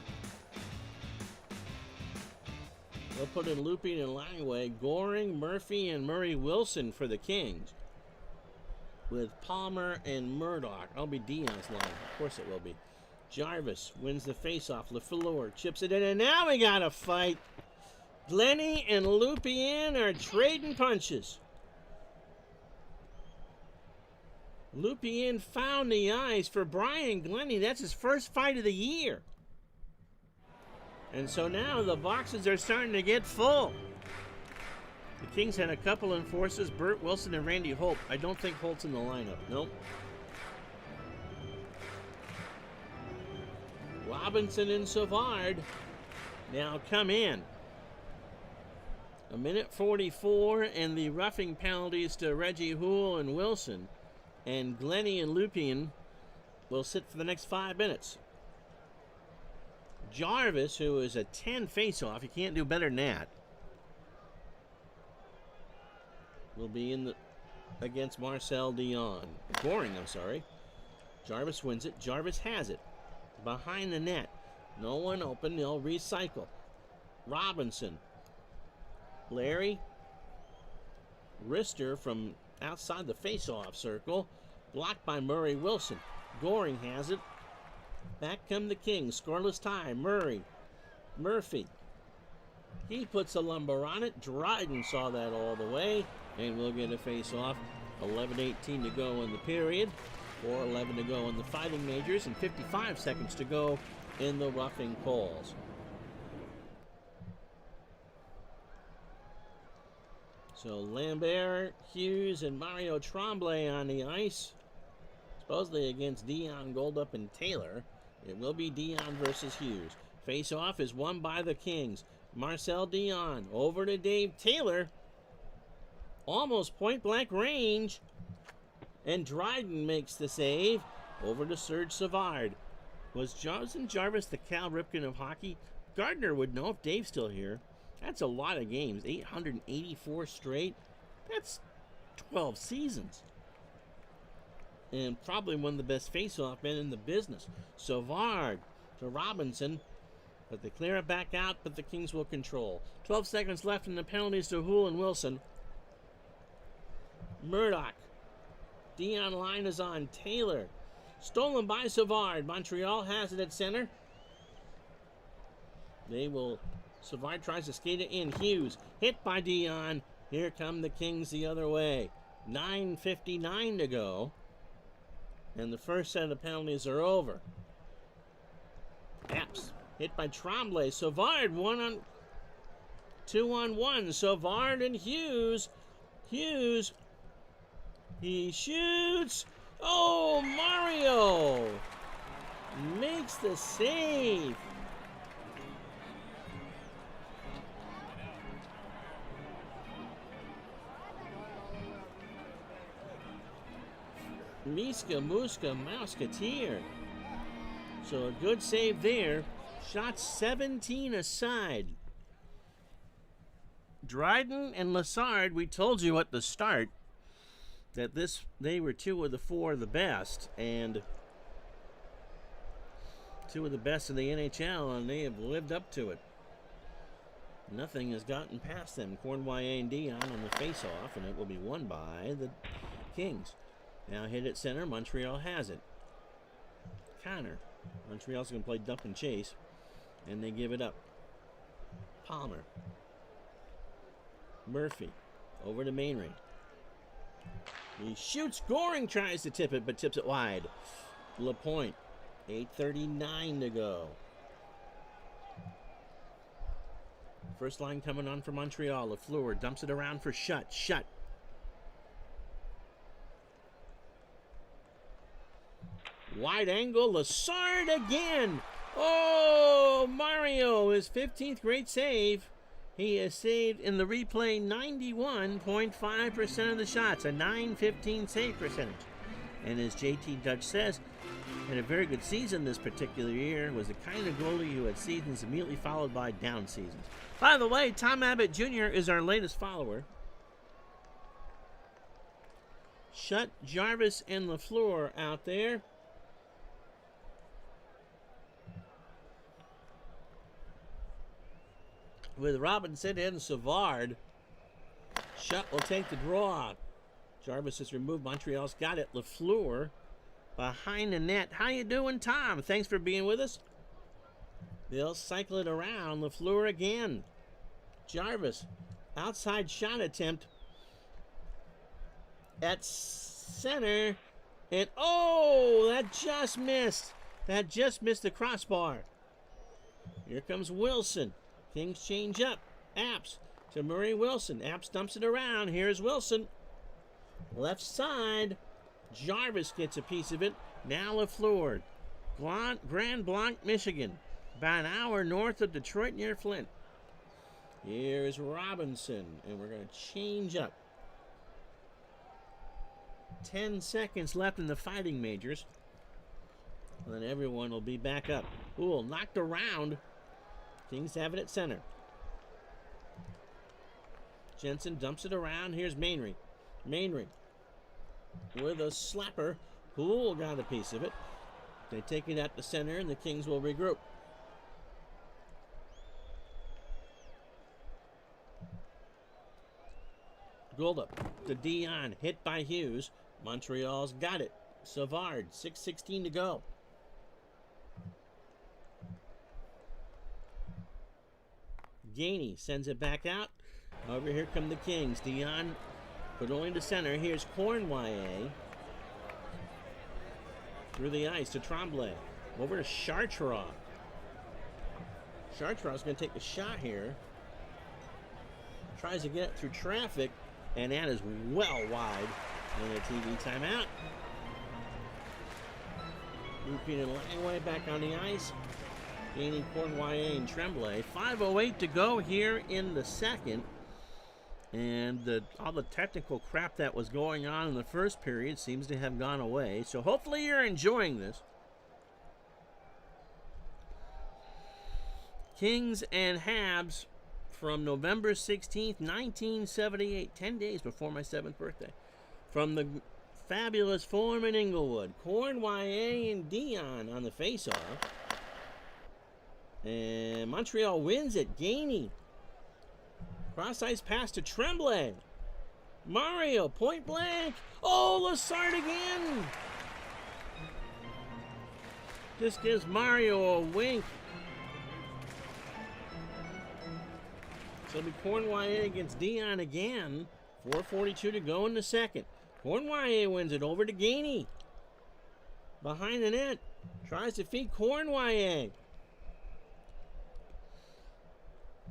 They'll put in Lupien and Langway. Goring, Murphy, and Murray Wilson for the Kings. With Palmer and Murdoch. That'll be Dion's line. Of course it will be. Jarvis wins the faceoff. LaFleur chips it in, and now we got a fight. Glennie and Lupien are trading punches. Lupien found the ice for Brian Glennie. That's his first fight of the year. And so now the boxes are starting to get full. The Kings had a couple enforcers, Bert Wilson and Randy Holt. I don't think Holt's in the lineup. Nope. Robinson and Savard now come in. 1:44, and the roughing penalties to Reggie Houle and Wilson. And Glennie and Lupien will sit for the next 5 minutes. Jarvis, who is a 10 face-off, you can't do better than that, will be in the against Marcel Dion. Goring, I'm sorry. Jarvis wins it. Jarvis has it. Behind the net. No one open. They'll recycle. Robinson. Larry. Rister from outside the face-off circle. Blocked by Murray Wilson. Goring has it. Back come the Kings. Scoreless tie. Murphy. He puts a lumber on it. Dryden saw that all the way. And we'll get a face-off. 11:18 to go in the period. 4:11 to go in the fighting majors. And 55 seconds to go in the roughing calls. So Lambert, Hughes, and Mario Tremblay on the ice. Supposedly against Dion, Goldup, and Taylor. It will be Dion versus Hughes. Face-off is won by the Kings. Marcel Dion over to Dave Taylor. Almost point-blank range. And Dryden makes the save. Over to Serge Savard. Was Jarvis the Cal Ripken of hockey? Gardner would know if Dave's still here. That's a lot of games. 884 straight. That's 12 seasons. And probably one of the best face-off men in the business. Savard to Robinson. But they clear it back out, but the Kings will control. 12 seconds left in the penalties to Houle and Wilson. Murdoch. Dion line is on Taylor. Stolen by Savard. Montreal has it at center. Savard tries to skate it in. Hughes hit by Dion. Here come the Kings the other way. 9:59 to go. And the first set of penalties are over. Apps hit by Tremblay. Savard 2-on-1. Savard and Hughes. Hughes. He shoots. Oh, Mario makes the save. Miska, Muska, Mouseketeer. So a good save there. Shots 17 aside. Dryden and Lassard, we told you at the start that they were two of the four of the best, and two of the best in the NHL, and they have lived up to it. Nothing has gotten past them. Cornway and Dion on the face-off, and it will be won by the Kings. Now hit at center. Montreal has it. Connor. Montreal's going to play dump and chase, and they give it up. Palmer. Murphy. Over to Mainry. He shoots. Goring tries to tip it, but tips it wide. LaPointe. 8:39 to go. First line coming on for Montreal. LaFleur dumps it around for Shutt. Shutt. Wide angle. Lassard again. Oh, Mario, his 15th great save. He has saved in the replay 91.5% of the shots, a .915 save percentage. And as JT Dutch says, had a very good season this particular year, was the kind of goalie who had seasons immediately followed by down seasons. By the way, Tom Abbott Jr. is our latest follower. Shutt, Jarvis, and LaFleur out there. With Robinson and Savard, Shutt will take the draw. Jarvis has removed. Montreal's got it. LaFleur behind the net. How you doing, Tom? Thanks for being with us. They'll cycle it around. LaFleur again. Jarvis, outside shot attempt at center. And, oh, that just missed. That just missed the crossbar. Here comes Wilson. Kings change up. Apps to Murray Wilson. Apps dumps it around. Here's Wilson. Left side. Jarvis gets a piece of it. Now LaFleur. Grand Blanc, Michigan. About an hour north of Detroit near Flint. Here's Robinson. And we're going to change up. 10 seconds left in the fighting majors. And then everyone will be back up. Ooh, knocked around. Kings have it at center. Jensen dumps it around. Here's Mainry. Mainry with a slapper. Poole got a piece of it. They take it at the center, and the Kings will regroup. Goulda to Dion. Hit by Hughes. Montreal's got it. Savard. 6:16 to go. Gainey sends it back out. Over here come the Kings. Dion put only to center. Here's Cornway. Through the ice to Tremblay. Over to Chartrand. Chartrand's going to take a shot here. Tries to get it through traffic. And that is well wide. And a TV timeout. Lupine and Langway back on the ice. Gaining Cornway and Tremblay. 5:08 to go here in the second. And all the technical crap that was going on in the first period seems to have gone away. So hopefully you're enjoying this. Kings and Habs from November 16th, 1978. 10 days before my 7th birthday. From the fabulous form in Inglewood. Cornway and Dion on the face-off. And Montreal wins it. Gainey. Cross-ice pass to Tremblay. Mario, point blank. Oh, Lassard again. Just gives Mario a wink. So it'll be Cornway against Dion again. 4:42 to go in the second. Cornway wins it over to Gainey. Behind the net. Tries to feed Cornwall.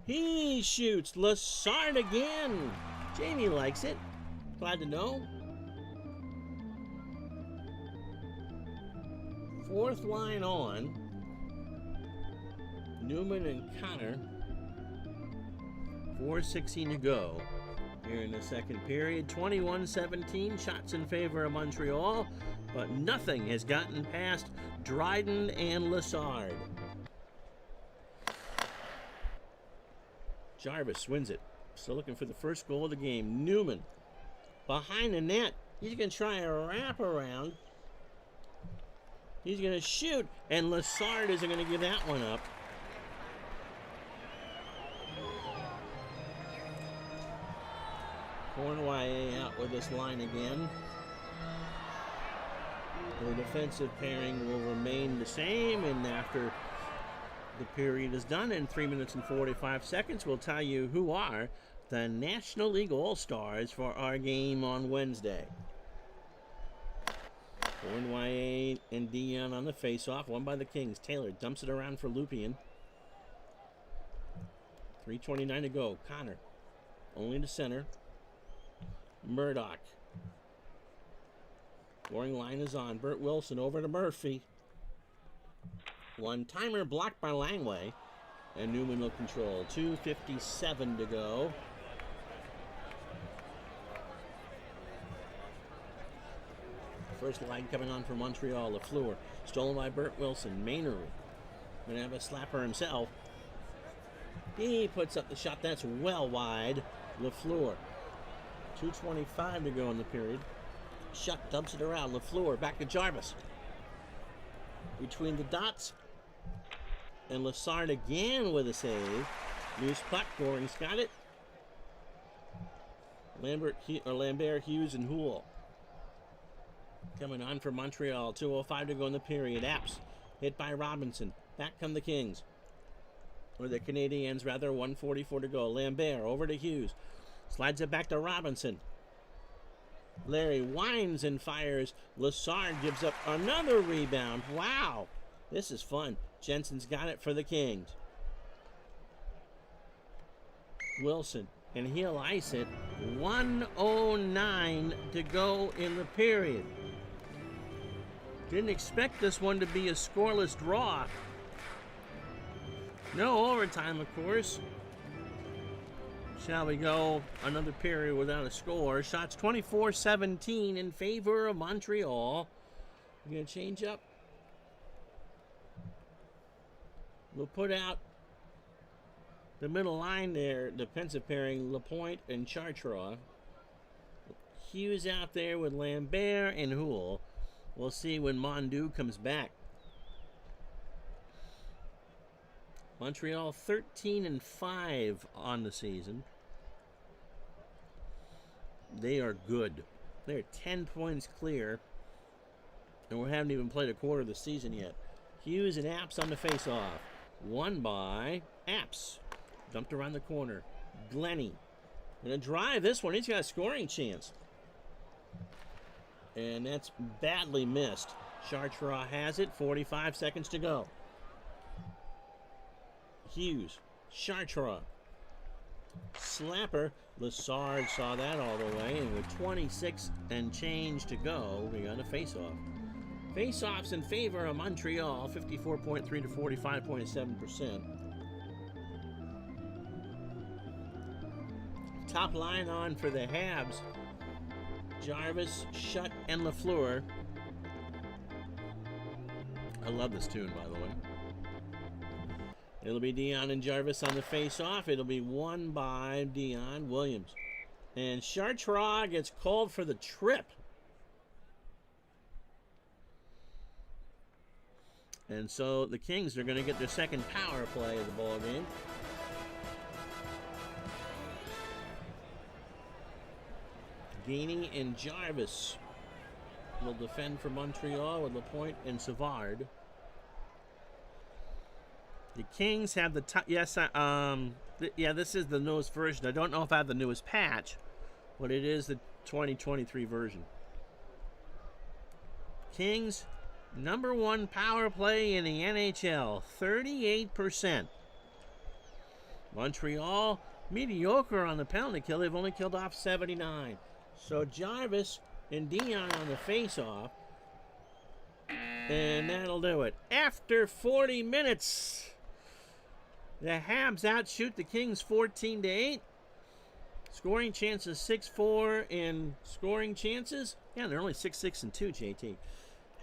He shoots. Lassard again. Jamie likes it. Glad to know. Fourth line on. Newman and Connor. 4:16 to go here in the second period. 21-17, shots in favor of Montreal, but nothing has gotten past Dryden and Lassard. Jarvis wins it. Still looking for the first goal of the game. Newman behind the net. He's going to try a wraparound. He's going to shoot, and Lassard isn't going to give that one up. Cornwall out with this line again. The defensive pairing will remain the same, and after the period is done in 3 minutes and 45 seconds, we'll tell you who are the National League All-Stars for our game on Wednesday. Cornwall and Dion on the face-off, won by the Kings. Taylor dumps it around for Lupien. 3:29 to go. Connor only to center. Murdoch. Scoring line is on. Bert Wilson over to Murphy. One-timer blocked by Langway. And Newman will control. 2:57 to go. First line coming on for Montreal. LaFleur. Stolen by Bert Wilson. Maynard. Going to have a slapper himself. He puts up the shot. That's well wide. LaFleur. 2:25 to go in the period. Shutt dumps it around. LaFleur back to Jarvis. Between the dots. And Lassard again with a save. Loose puck. Goring's got it. Lambert, Hughes, and Houle. Coming on for Montreal. 2:05 to go in the period. Apps hit by Robinson. Back come the Kings. Or the Canadiens, rather. 1:44 to go. Lambert over to Hughes. Slides it back to Robinson. Larry winds and fires. Lassard gives up another rebound. Wow. This is fun. Jensen's got it for the Kings. Wilson. And he'll ice it. 1:09 to go in the period. Didn't expect this one to be a scoreless draw. No overtime, of course. Shall we go another period without a score? Shots 24-17 in favor of Montreal. We're going to change up. We'll put out the middle line there, defensive pairing, Lapointe and Chartreux. Hughes out there with Lambert and Houle. We'll see when Mondu comes back. Montreal 13-5 on the season. They are good. They're 10 points clear. And we haven't even played a quarter of the season yet. Hughes and Apps on the face-off. Won by Apps. Dumped around the corner. Glennie. Gonna drive this one. He's got a scoring chance. And that's badly missed. Chartreux has it. 45 seconds to go. Hughes. Chartreux. Slapper. Lassard saw that all the way. And with 26 and change to go, we got a face-off. Face-offs in favor of Montreal. 54.3 to 45.7%. Top line on for the Habs. Jarvis, Shutt, and LaFleur. I love this tune, by the way. It'll be Dion and Jarvis on the face-off. It'll be won by Dion Williams. And Chartreux gets called for the trip. And so the Kings are going to get their second power play of the ball game. Gainey and Jarvis will defend for Montreal with Lapointe and Savard. The Kings have the this is the newest version. I don't know if I have the newest patch, but it is the 2023 version. Kings Number one power play in the NHL, 38%. Montreal, mediocre on the penalty kill. They've only killed off 79. So Jarvis and Dion on the face-off. And that'll do it. After 40 minutes, the Habs outshoot the Kings 14-8. Scoring chances 6-4 in scoring chances. Yeah, they're only 6-6 and 2, JT.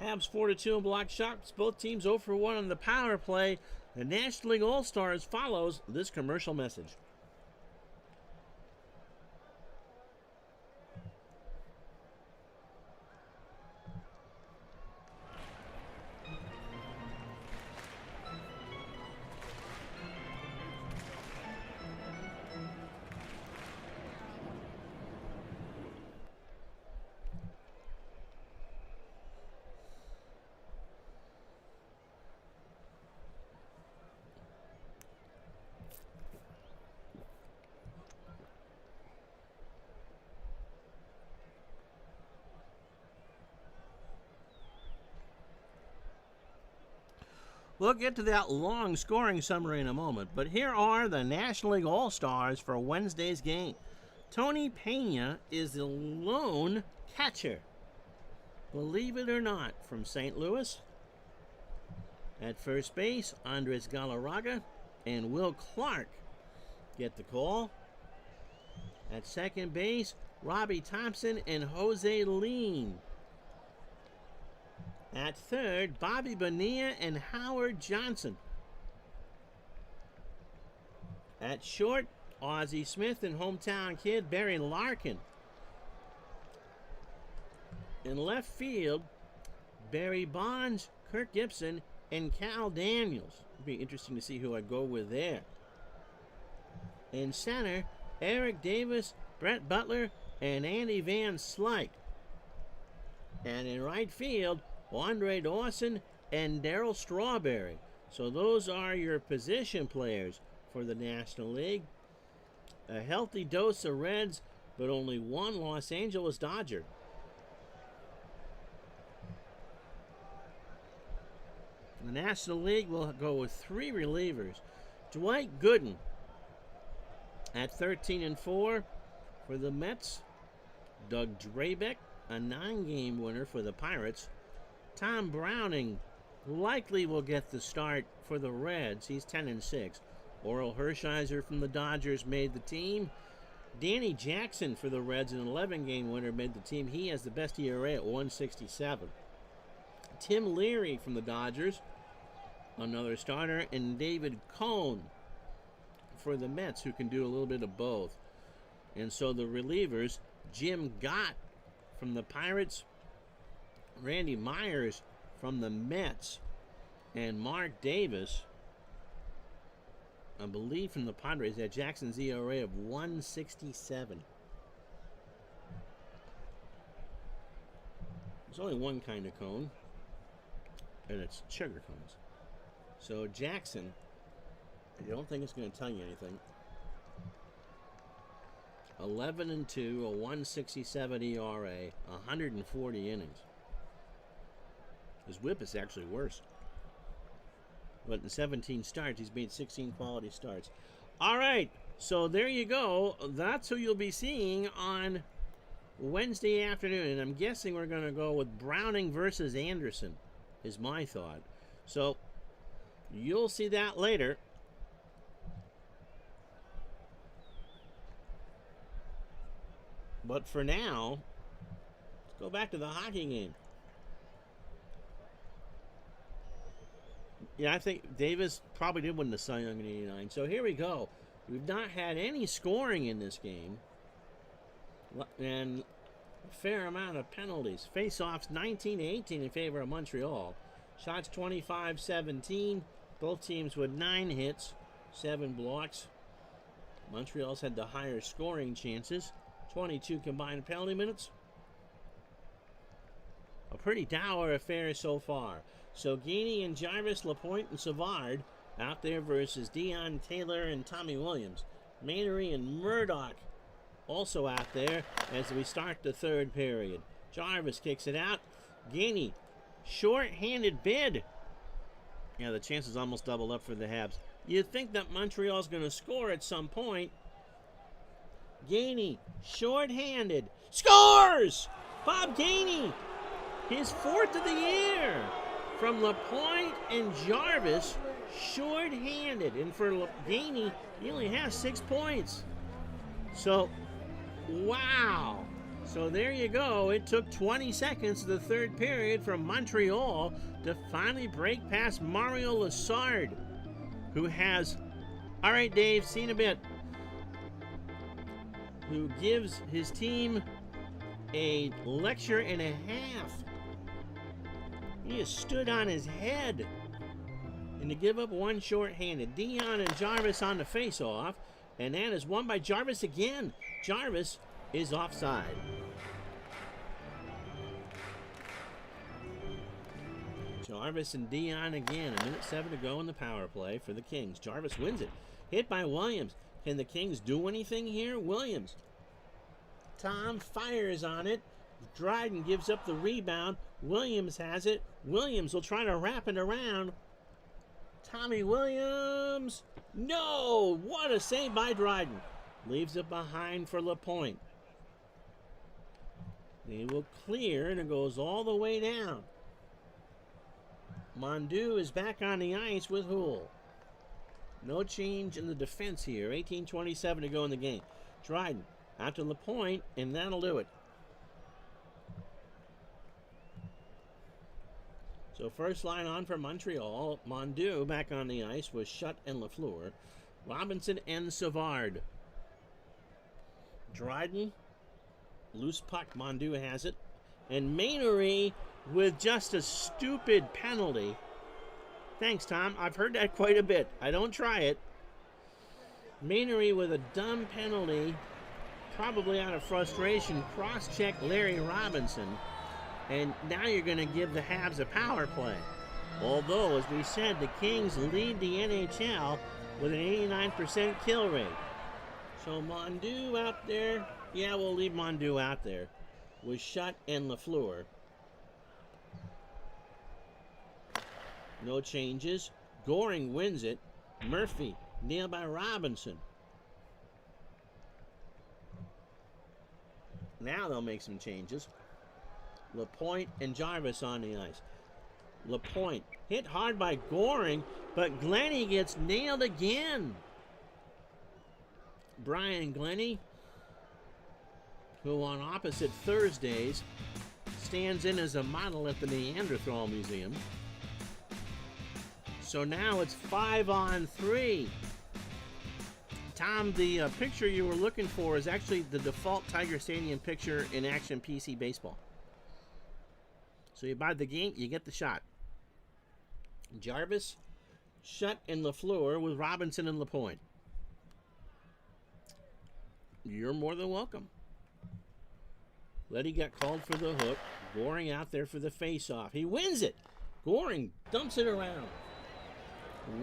Habs 4-2 in block shots. Both teams 0 for 1 on the power play. The National League All-Stars follows this commercial message. We'll get to that long scoring summary in a moment, but here are the National League All-Stars for Wednesday's game. Tony Pena is the lone catcher, believe it or not, from St. Louis. At first base, Andres Galarraga and Will Clark get the call. At second base, Robbie Thompson and Jose Lean. At third, Bobby Bonilla and Howard Johnson. At short, Ozzie Smith and hometown kid Barry Larkin. In left field, Barry Bonds, Kirk Gibson, and Cal Daniels. It'd be interesting to see who I go with there. In center, Eric Davis, Brett Butler, and Andy Van Slyke. And in right field, Andre Dawson and Darryl Strawberry. So those are your position players for the National League. A healthy dose of Reds, but only one Los Angeles Dodger. The National League will go with 3 relievers. Dwight Gooden at 13-4 for the Mets. Doug Drabeck, a 9-game winner for the Pirates. Tom Browning likely will get the start for the Reds. He's 10-6. Orel Hershiser from the Dodgers made the team. Danny Jackson for the Reds, an 11-game winner, made the team. He has the best ERA at 167. Tim Leary from the Dodgers, another starter, and David Cone for the Mets, who can do a little bit of both. And so the relievers, Jim Gott from the Pirates, Randy Myers from the Mets, and Mark Davis, I believe, from the Padres, at Jackson's ERA of 167. There's only one kind of cone, and it's sugar cones. So Jackson, I don't think it's going to tell you anything. 11-2, a 167 ERA, 140 innings. His whip is actually worse. But in 17 starts, he's made 16 quality starts. All right, so there you go. That's who you'll be seeing on Wednesday afternoon. And I'm guessing we're going to go with Browning versus Anderson, is my thought. So you'll see that later. But for now, let's go back to the hockey game. Yeah, I think Davis probably did win the Cy Young in '89. So here we go. We've not had any scoring in this game. And a fair amount of penalties. Face-offs 19-18 in favor of Montreal. Shots 25-17. Both teams with 9 hits, 7 blocks. Montreal's had the higher scoring chances. 22 combined penalty minutes. A pretty dour affair so far. So Gini and Jarvis, Lapointe and Savard out there versus Dion Taylor and Tommy Williams. Mainery and Murdoch also out there as we start the third period. Jarvis kicks it out. Gini Short-handed bid. Yeah, the chances almost double up for the Habs. You'd think that Montreal's going to score at some point. Gainey, short-handed, scores! Bob Gainey, his 4th of the year. From Lapointe and Jarvis, short-handed. And for Gainey, he only has 6 points. So, wow. So there you go. It took 20 seconds of the third period for Montreal to finally break past Mario Lessard, who has, all right, Dave, see in a bit, who gives his team a lecture and a half. He has stood on his head. And to give up one short-handed. Dion and Jarvis on the face-off. And that is won by Jarvis again. Jarvis is offside. Jarvis and Dion again. 1:07 to go in the power play for the Kings. Jarvis wins it. Hit by Williams. Can the Kings do anything here? Williams. Tom fires on it. Dryden gives up the rebound. Williams has it. Williams will try to wrap it around. Tommy Williams. No! What a save by Dryden. Leaves it behind for Lapointe. They will clear, and it goes all the way down. Mondu is back on the ice with Houle. No change in the defense here. 18:27 to go in the game. Dryden out to Lapointe, and that'll do it. So first line on for Montreal. Mondu back on the ice with Schutt and Lafleur. Robinson and Savard. Dryden. Loose puck. Mondu has it. And Mainery with just a stupid penalty. Thanks, Tom. I've heard that quite a bit. I don't try it. Mainery with a dumb penalty. Probably out of frustration. Cross-check Larry Robinson. And now you're going to give the Habs a power play. Although, as we said, the Kings lead the NHL with an 89% kill rate. So Mondu out there. Yeah, we'll leave Mondu out there with Schutt and Lafleur. No changes. Goring wins it. Murphy nailed by Robinson. Now they'll make some changes. Lapointe and Jarvis on the ice. Lapointe hit hard by Goring, but Glennie gets nailed again. Brian Glennie, who on opposite Thursdays stands in as a model at the Neanderthal Museum. So now it's 5-on-3. Tom, the picture you were looking for is actually the default Tiger Stadium picture in Action PC Baseball. So you buy the game, you get the shot. Jarvis, Schutt, and Lafleur with Robinson and Lapointe. You're more than welcome. Letty got called for the hook. Goring out there for the face-off. He wins it. Goring dumps it around.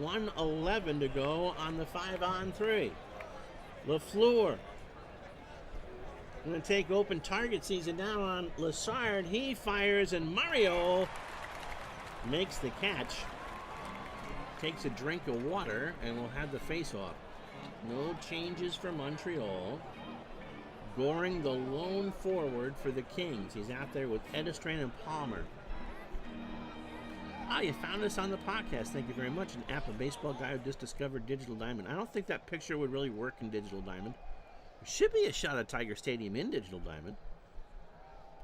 1:11 to go on the 5-on-3. Lafleur going to take open target season now on Lessard. He fires, and Mario makes the catch. Takes a drink of water, and will have the face-off. No changes for Montreal. Goring, the lone forward for the Kings. He's out there with Edistran and Palmer. Ah, you found us on the podcast. Thank you very much. An app, a baseball guy who just discovered Digital Diamond. I don't think that picture would really work in Digital Diamond. There should be a shot of Tiger Stadium in Digital Diamond.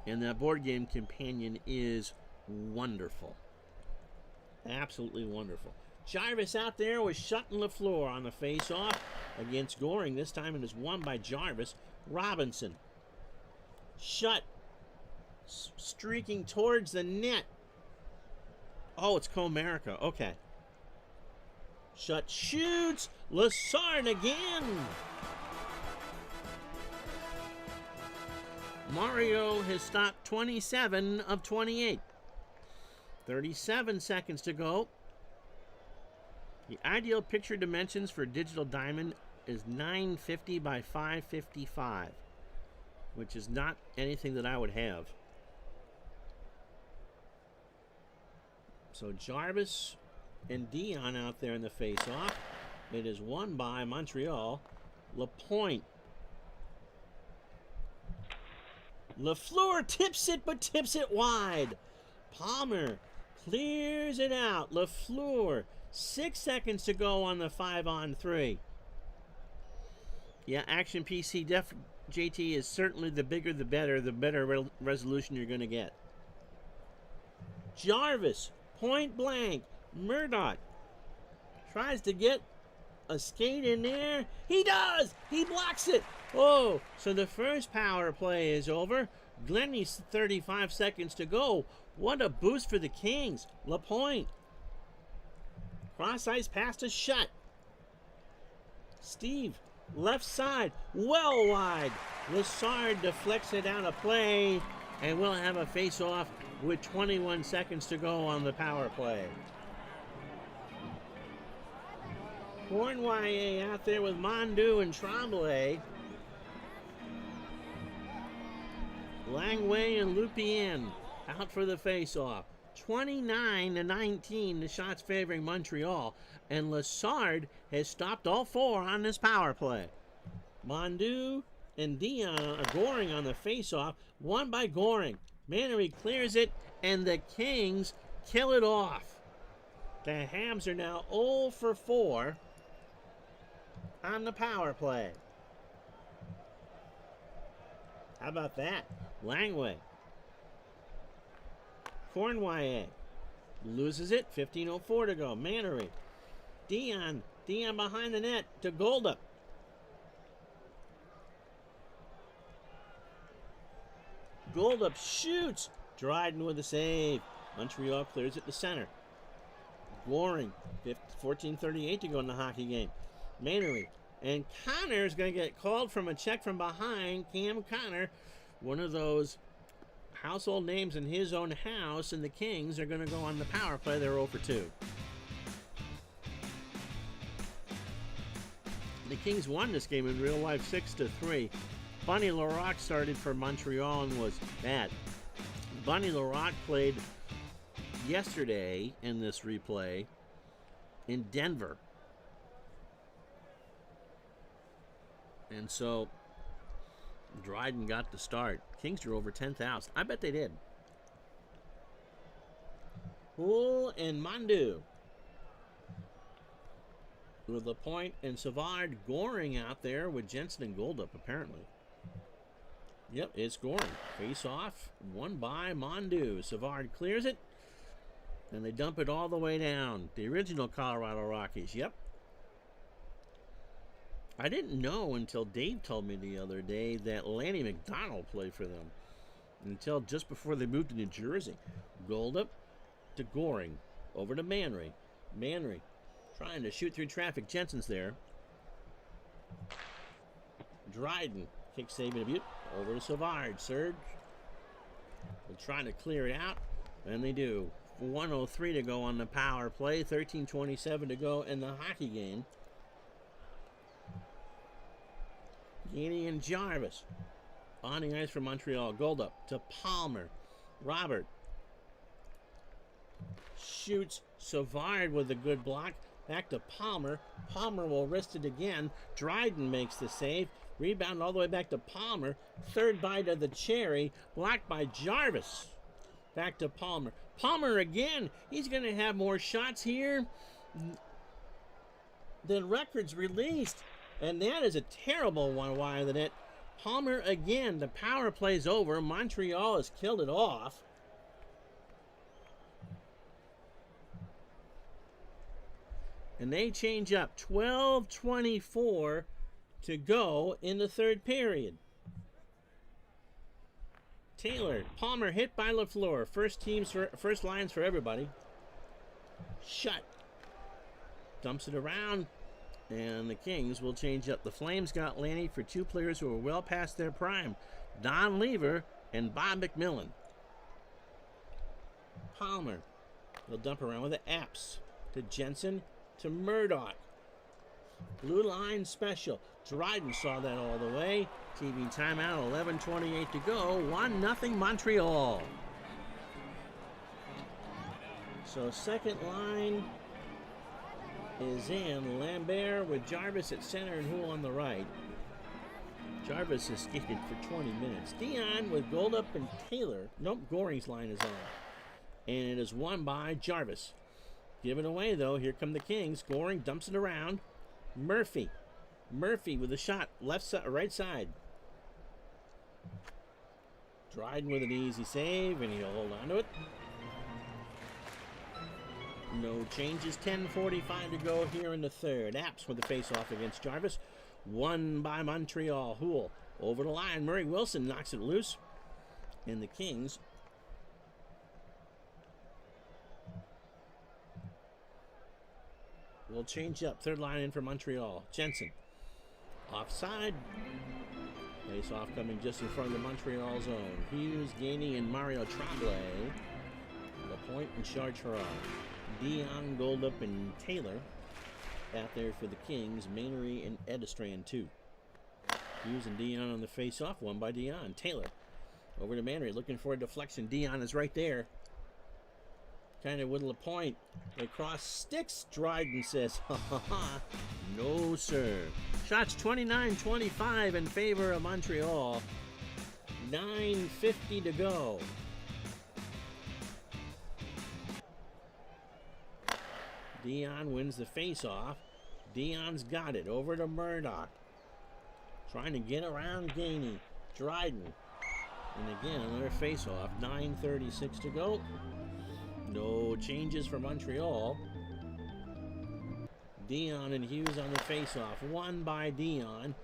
And that board game companion is wonderful. Absolutely wonderful. Jarvis out there with Schutt and Lafleur on the face-off against Goring. This time it is won by Jarvis. Robinson. Schutt streaking towards the net. Oh, it's Comerica. Okay. Schutt shoots. Lessard again. Mario has stopped 27 of 28. 37 seconds to go. The ideal picture dimensions for Digital Diamond is 950 by 555, which is not anything that I would have. So Jarvis and Dion out there in the face-off. It is won by Montreal. Lapointe. Lafleur tips it, but tips it wide. Palmer clears it out. Lafleur, 6 seconds to go on the 5-on-3. Yeah, Action PC JT is certainly the bigger the better resolution you're going to get. Jarvis, point blank. Murdoch tries to get a skate in there. He does! He blocks it! Oh, so the first power play is over. Glennie's 35 seconds to go. What a boost for the Kings. Lapointe. Cross ice pass to Shutt. Steve, left side, well wide. Lassard deflects it out of play, and we'll have a face-off with 21 seconds to go on the power play. Cournoyer out there with Mondu and Tremblay. Langway and Lupien out for the face-off. 29-19, the shots favoring Montreal. And Lassard has stopped all four on this power play. Mondu and Dion are Goring on the face-off. Won by Goring. Mannery clears it, and the Kings kill it off. The Habs are now 0 for 4 on the power play. How about that? Langway. Cournoyer loses it. 15:04 to go. Mannery. Dion behind the net to Goldup. Goldup shoots. Dryden with a save. Montreal clears it to center. Goring. 14:38 to go in the hockey game. Mannery. And Connor is going to get called from a check from behind. Cam Connor, one of those household names in his own house, and the Kings are going to go on the power play. They're 0 for 2. The Kings won this game in real life 6-3. Bunny Larocque started for Montreal and was bad. Bunny Larocque played yesterday in this replay in Denver. And so Dryden got the start. Kings are over 10,000. I bet they did. Poole and Mondu. With Lapointe and Savard. Goring out there with Jensen and Goldup, apparently. Yep, it's Goring. Face off. Won by Mondu. Savard clears it. And they dump it all the way down. The original Colorado Rockies. Yep. I didn't know until Dave told me the other day that Lanny McDonald played for them. Until just before they moved to New Jersey. Goldup to Goring. Over to Mannery. Mannery trying to shoot through traffic. Jensen's there. Dryden. Kick save and a butte. Over to Savard. Surge. They're trying to clear it out. And they do. 1:03 to go on the power play. 13:27 to go in the hockey game. Gainey and Jarvis on the ice for Montreal. Goldup to Palmer. Robert shoots. Savard with a good block. Back to Palmer. Palmer will wrist it again. Dryden makes the save. Rebound all the way back to Palmer. Third bite of the cherry. Blocked by Jarvis. Back to Palmer. Palmer again. He's going to have more shots here than records released. And that is a terrible one wide of the net. Palmer again. The power play's over. Montreal has killed it off. And they change up. 12:24 to go in the third period. Taylor. Palmer hit by Lafleur. First lines for everybody. Shutt. Dumps it around. And the Kings will change up. The Flames got Lanny for two players who are well past their prime. Don Lever and Bob McMillan. Palmer. They'll dump around with the Apps. To Jensen. To Murdoch. Blue line special. Dryden saw that all the way. TV timeout. 11:28 to go. 1-0 Montreal. So second line is in. Lambert with Jarvis at center and Houle on the right. Jarvis has skated for 20 minutes. Dion with Goldup and Taylor. Nope, Goring's line is on. And it is won by Jarvis. Give it away, though. Here come the Kings. Goring dumps it around. Murphy. Murphy with a shot. Left side, right side. Dryden with an easy save, and he'll hold on to it. No changes. 10:45 to go here in the third. Apps with the face-off against Jarvis. Won by Montreal. Houle over the line. Murray Wilson knocks it loose. And the Kings will change up. Third line in for Montreal. Jensen. Offside. Face-off coming just in front of the Montreal zone. Hughes, Gainey, and Mario Tremblay. Lapointe and Chartrand. Dion, Goldup, and Taylor out there for the Kings. Mainery and Edistran, too. Hughes and Dion on the face-off. Won by Dion. Taylor over to Mainery. Looking for a deflection. Dion is right there. Kind of with Lapointe. They cross sticks. Dryden says, ha ha ha. No, sir. Shots 29-25 in favor of Montreal. 9:50 to go. Dion wins the face-off. Dion's got it. Over to Murdoch. Trying to get around Gainey. Dryden. And again, another face-off. 9:36 to go. No changes for Montreal. Dion and Hughes on the face-off. Won by Dion.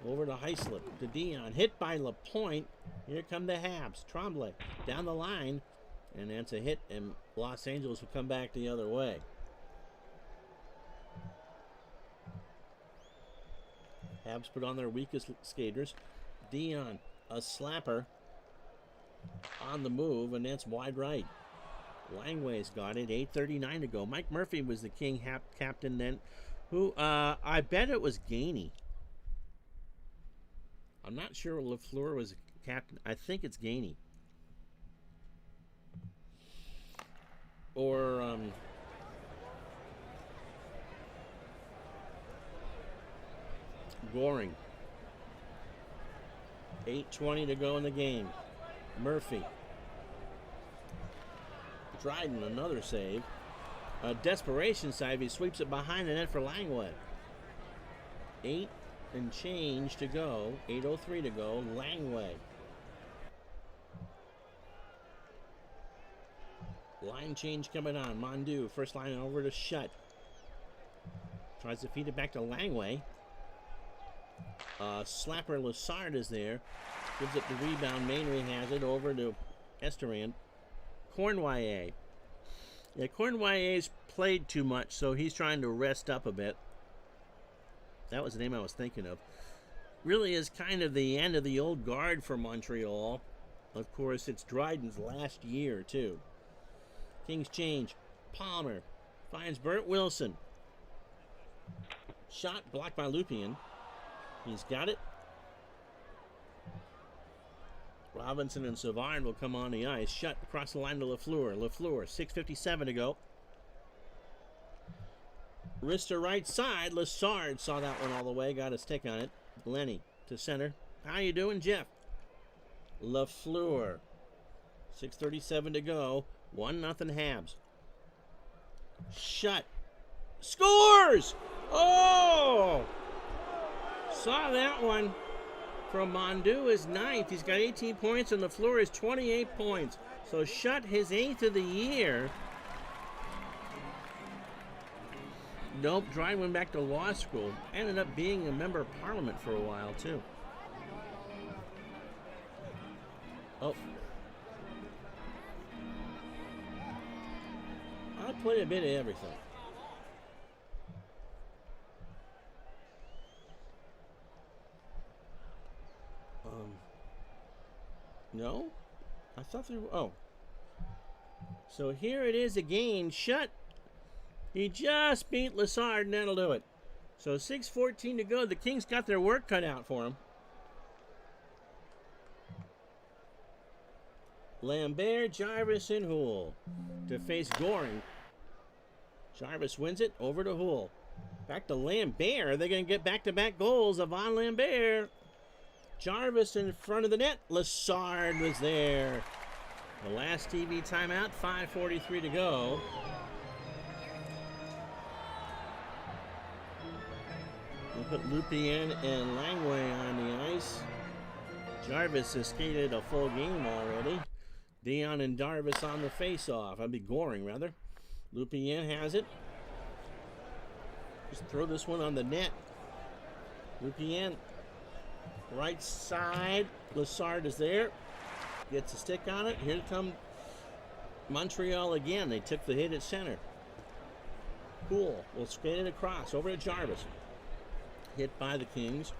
Over to Heislip. To Dion. Hit by Lapointe. Here come the Habs. Tremblay down the line. And that's a hit. And Los Angeles will come back the other way. Habs put on their weakest skaters. Dion, a slapper on the move, and that's wide right. Langway's got it. 8:39 to go. Mike Murphy was the King captain then. Who, I bet it was Gainey. I'm not sure Lafleur was captain. I think it's Gainey. Or, Goring. 8:20 to go in the game. Murphy. Dryden, another save. A desperation save. He sweeps it behind the net for Langway. 8 and change to go. 8:03 to go. Langway. Line change coming on. Mondu. First line over to Shutt. Tries to feed it back to Langway. Slapper Lassard is there. Gives up the rebound. Mainery has it over to Esterand. Cornwallis. Yeah, Cornwallis played too much, so he's trying to rest up a bit. That was the name I was thinking of. Really is kind of the end of the old guard for Montreal. Of course, it's Dryden's last year, too. Kings change. Palmer finds Bert Wilson. Shot blocked by Lupien. He's got it. Robinson and Savard will come on the ice. Shut across the line to Lafleur. Lafleur, 6:57 to go. Wrist to right side. Lassard saw that one all the way. Got a stick on it. Lenny to center. How you doing, Jeff? Lafleur. 6:37 to go. 1-0 Habs. Shut. Scores! Oh! Saw that one. From Mondu is 9th. He's got 18 points, and Lafleur is 28 points. So Shutt his 8th of the year. Nope, Dryden went back to law school. Ended up being a member of parliament for a while, too. Oh. I played a bit of everything. No? I thought there were... Oh. So here it is again. Shutt. He just beat Lassard, and that'll do it. So 6:14 to go. The Kings got their work cut out for him. Lambert, Jarvis, and Houle to face Goring. Jarvis wins it over to Houle. Back to Lambert. They're going to get back-to-back goals. Yvonne Lambert. Jarvis in front of the net. Lassard was there. The last TV timeout, 5:43 to go. We'll put Lupien and Langway on the ice. Jarvis has skated a full game already. Dion and Jarvis on the face-off. I'd be Goring, rather. Lupien has it. Just throw this one on the net. Lupien, right side. Lassard is there. Gets a stick on it. Here come Montreal again. They took the hit at center. Cool. We'll skate it across. Over to Jarvis. Hit by the Kings.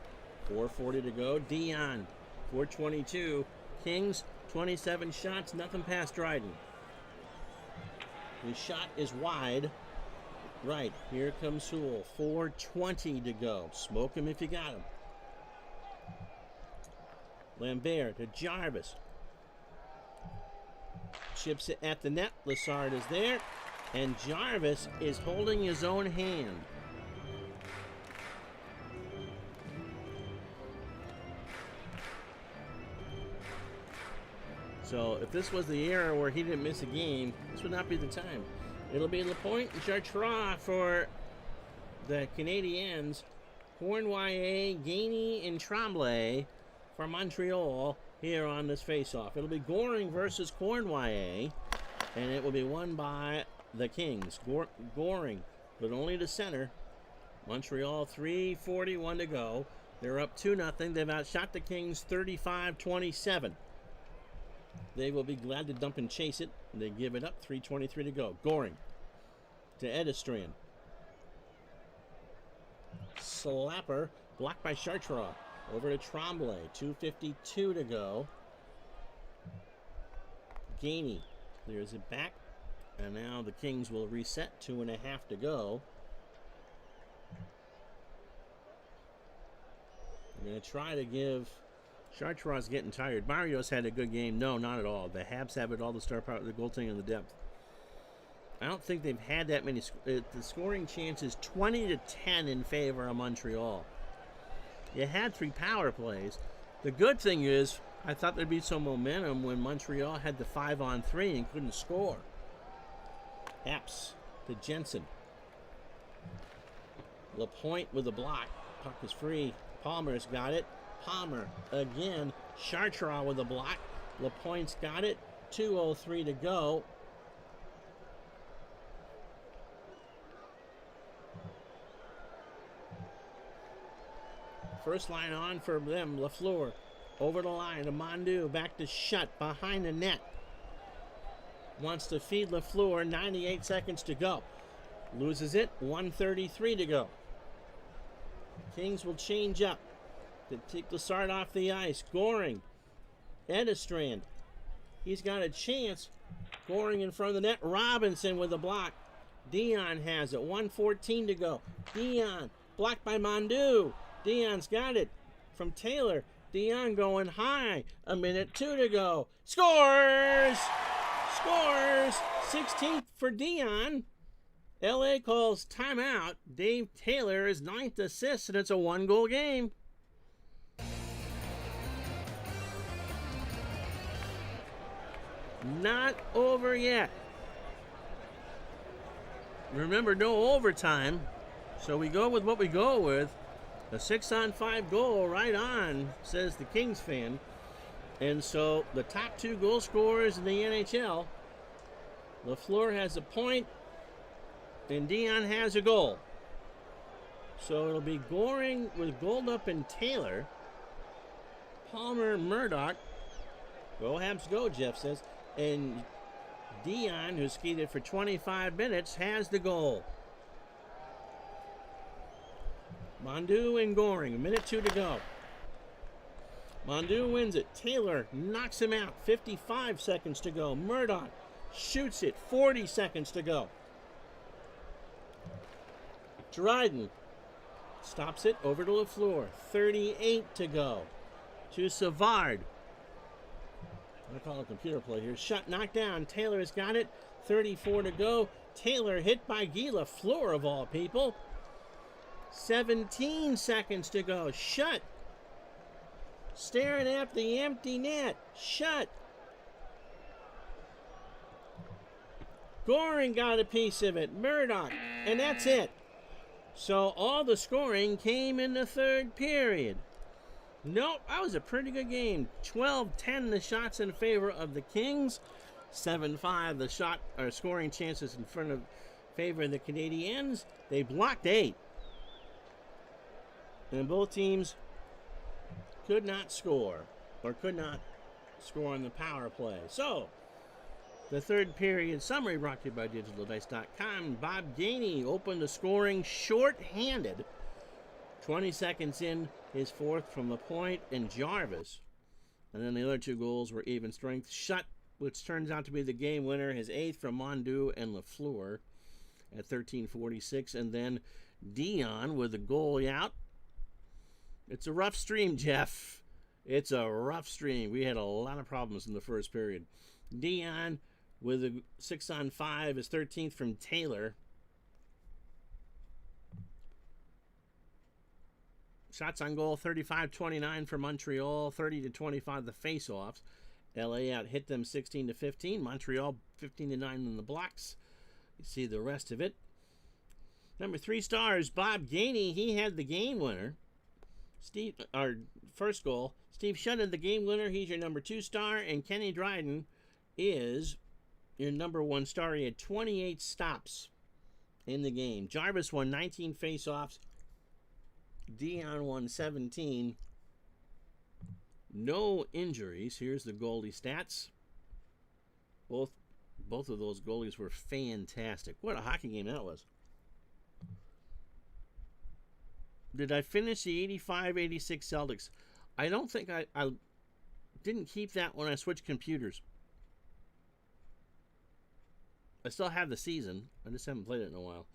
4:40 to go. Dion, 4:22. Kings, 27 shots. Nothing past Dryden. His shot is wide. Right. Here comes Houle. 4:20 to go. Smoke him if you got him. Lambert to Jarvis. Chips it at the net. Lassard is there. And Jarvis is holding his own hand. So if this was the era where he didn't miss a game, this would not be the time. It'll be Lapointe and Chartrand for the Canadiens. Cournoyer, Gainey, and Tremblay for Montreal here on this face-off. It'll be Goring versus Cournoyer, and it will be won by the Kings. Goring, but only to center. Montreal, 3:41 to go. They're up 2-0. They've outshot the Kings 35-27. They will be glad to dump and chase it. They give it up. 3:23 to go. Goring to Edistrand. Slapper blocked by Chartrand. Over to Tremblay. 2:52 to go. Gainey clears it back. And now the Kings will reset. 2.5 to go. I'm going to try to give... Chartrand's getting tired. Mario's had a good game. No, not at all. The Habs have it all, the star power, the goaltending, and the depth. I don't think they've had that many. The scoring chances 20-10 in favor of Montreal. You had 3 power plays. The good thing is, I thought there'd be some momentum when Montreal had the 5-on-3 and couldn't score. Haps to Jensen. Lapointe with a block. Puck is free. Palmer's got it. Palmer again. Chartrand with a block. Lapointe's got it. 2:03 to go. First line on for them. Lafleur over the line to Mondu. Back to Shutt behind the net. Wants to feed Lafleur. 98 seconds to go. Loses it. 1:33 to go. Kings will change up. To take Lassard off the ice. Goring. Edistrand. He's got a chance. Goring in front of the net. Robinson with a block. Dion has it. 1:14 to go. Dion. Blocked by Mondu. Dion's got it. From Taylor. Dion going high. 1:02 to go. Scores! Scores! 16th for Dion. LA calls timeout. Dave Taylor is 9th assist, and it's a 1-goal game. Not over yet. Remember, no overtime. So we go with what we go with. A 6-on-5 goal right on, says the Kings fan. And so the top 2 goal scorers in the NHL. Lafleur has a point, and Dion has a goal. So it'll be Goring with Goldup and Taylor. Palmer, Murdoch. Go Habs go, Jeff says. And Dion, who skated for 25 minutes, has the goal. Mondu and Goring, 1:02 to go. Mondu wins it. Taylor knocks him out. 55 seconds to go. Murdoch shoots it. 40 seconds to go. Dryden stops it over to Lafleur. 38 to go. To Savard. I call it computer play here. Shot knocked down. Taylor has got it. 34 to go. Taylor hit by Guy Lafleur of all people. 17 seconds to go. Shut. Staring at the empty net. Shut. Goring got a piece of it. Murdoch. And that's it. So all the scoring came in the third period. Nope, that was a pretty good game. 12-10 the shots in favor of the Kings. 7-5 the shot or scoring chances in favor of the Canadiens. They blocked 8. And both teams could not score or could not score on the power play. So, the third period summary brought to you by DigitalDice.com. Bob Gainey opened the scoring short-handed. 20 seconds in, his fourth from the point, and Jarvis. And then the other 2 goals were even strength. Shutt, which turns out to be the game winner, his 8th from Mondu and Lafleur at 13:46. And then Dion with the goal out. It's a rough stream, Jeff. It's a rough stream. We had a lot of problems in the first period. Dion with a 6-on-5, his 13th from Taylor. Shots on goal, 35-29 for Montreal, 30-25 the face-offs. LA out hit them 16-15. Montreal 15-9 in the blocks. You see the rest of it. Number 3 stars, Bob Gainey. He had the game winner. Our first goal. Steve Shunnan, the game winner. He's your number 2 star. And Kenny Dryden is your number 1 star. He had 28 stops in the game. Jarvis won 19 face-offs. Dion won 17. No injuries. Here's the goalie stats. Both of those goalies were fantastic. What a hockey game that was. Did I finish the 85-86 Celtics? I don't think I didn't keep that when I switched computers. I still have the season. I just haven't played it in a while.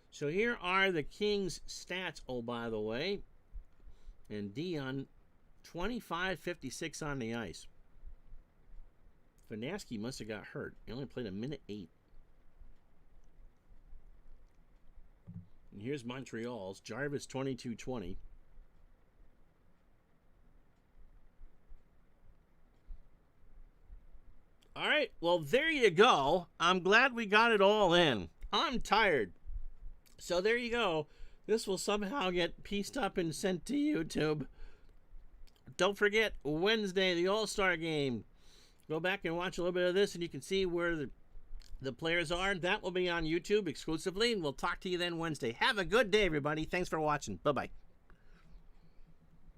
So here are the Kings' stats, oh, by the way. And Dion, 25-56 on the ice. Fanaski must have got hurt. He only played a minute 8. And here's Montreal's. Jarvis, 22-20. All right, well, there you go. I'm glad we got it all in. I'm tired. So there you go. This will somehow get pieced up and sent to YouTube. Don't forget, Wednesday, the All-Star Game. Go back and watch a little bit of this, and you can see where the players are. That will be on YouTube exclusively, and we'll talk to you then Wednesday. Have a good day, everybody. Thanks for watching. Bye-bye.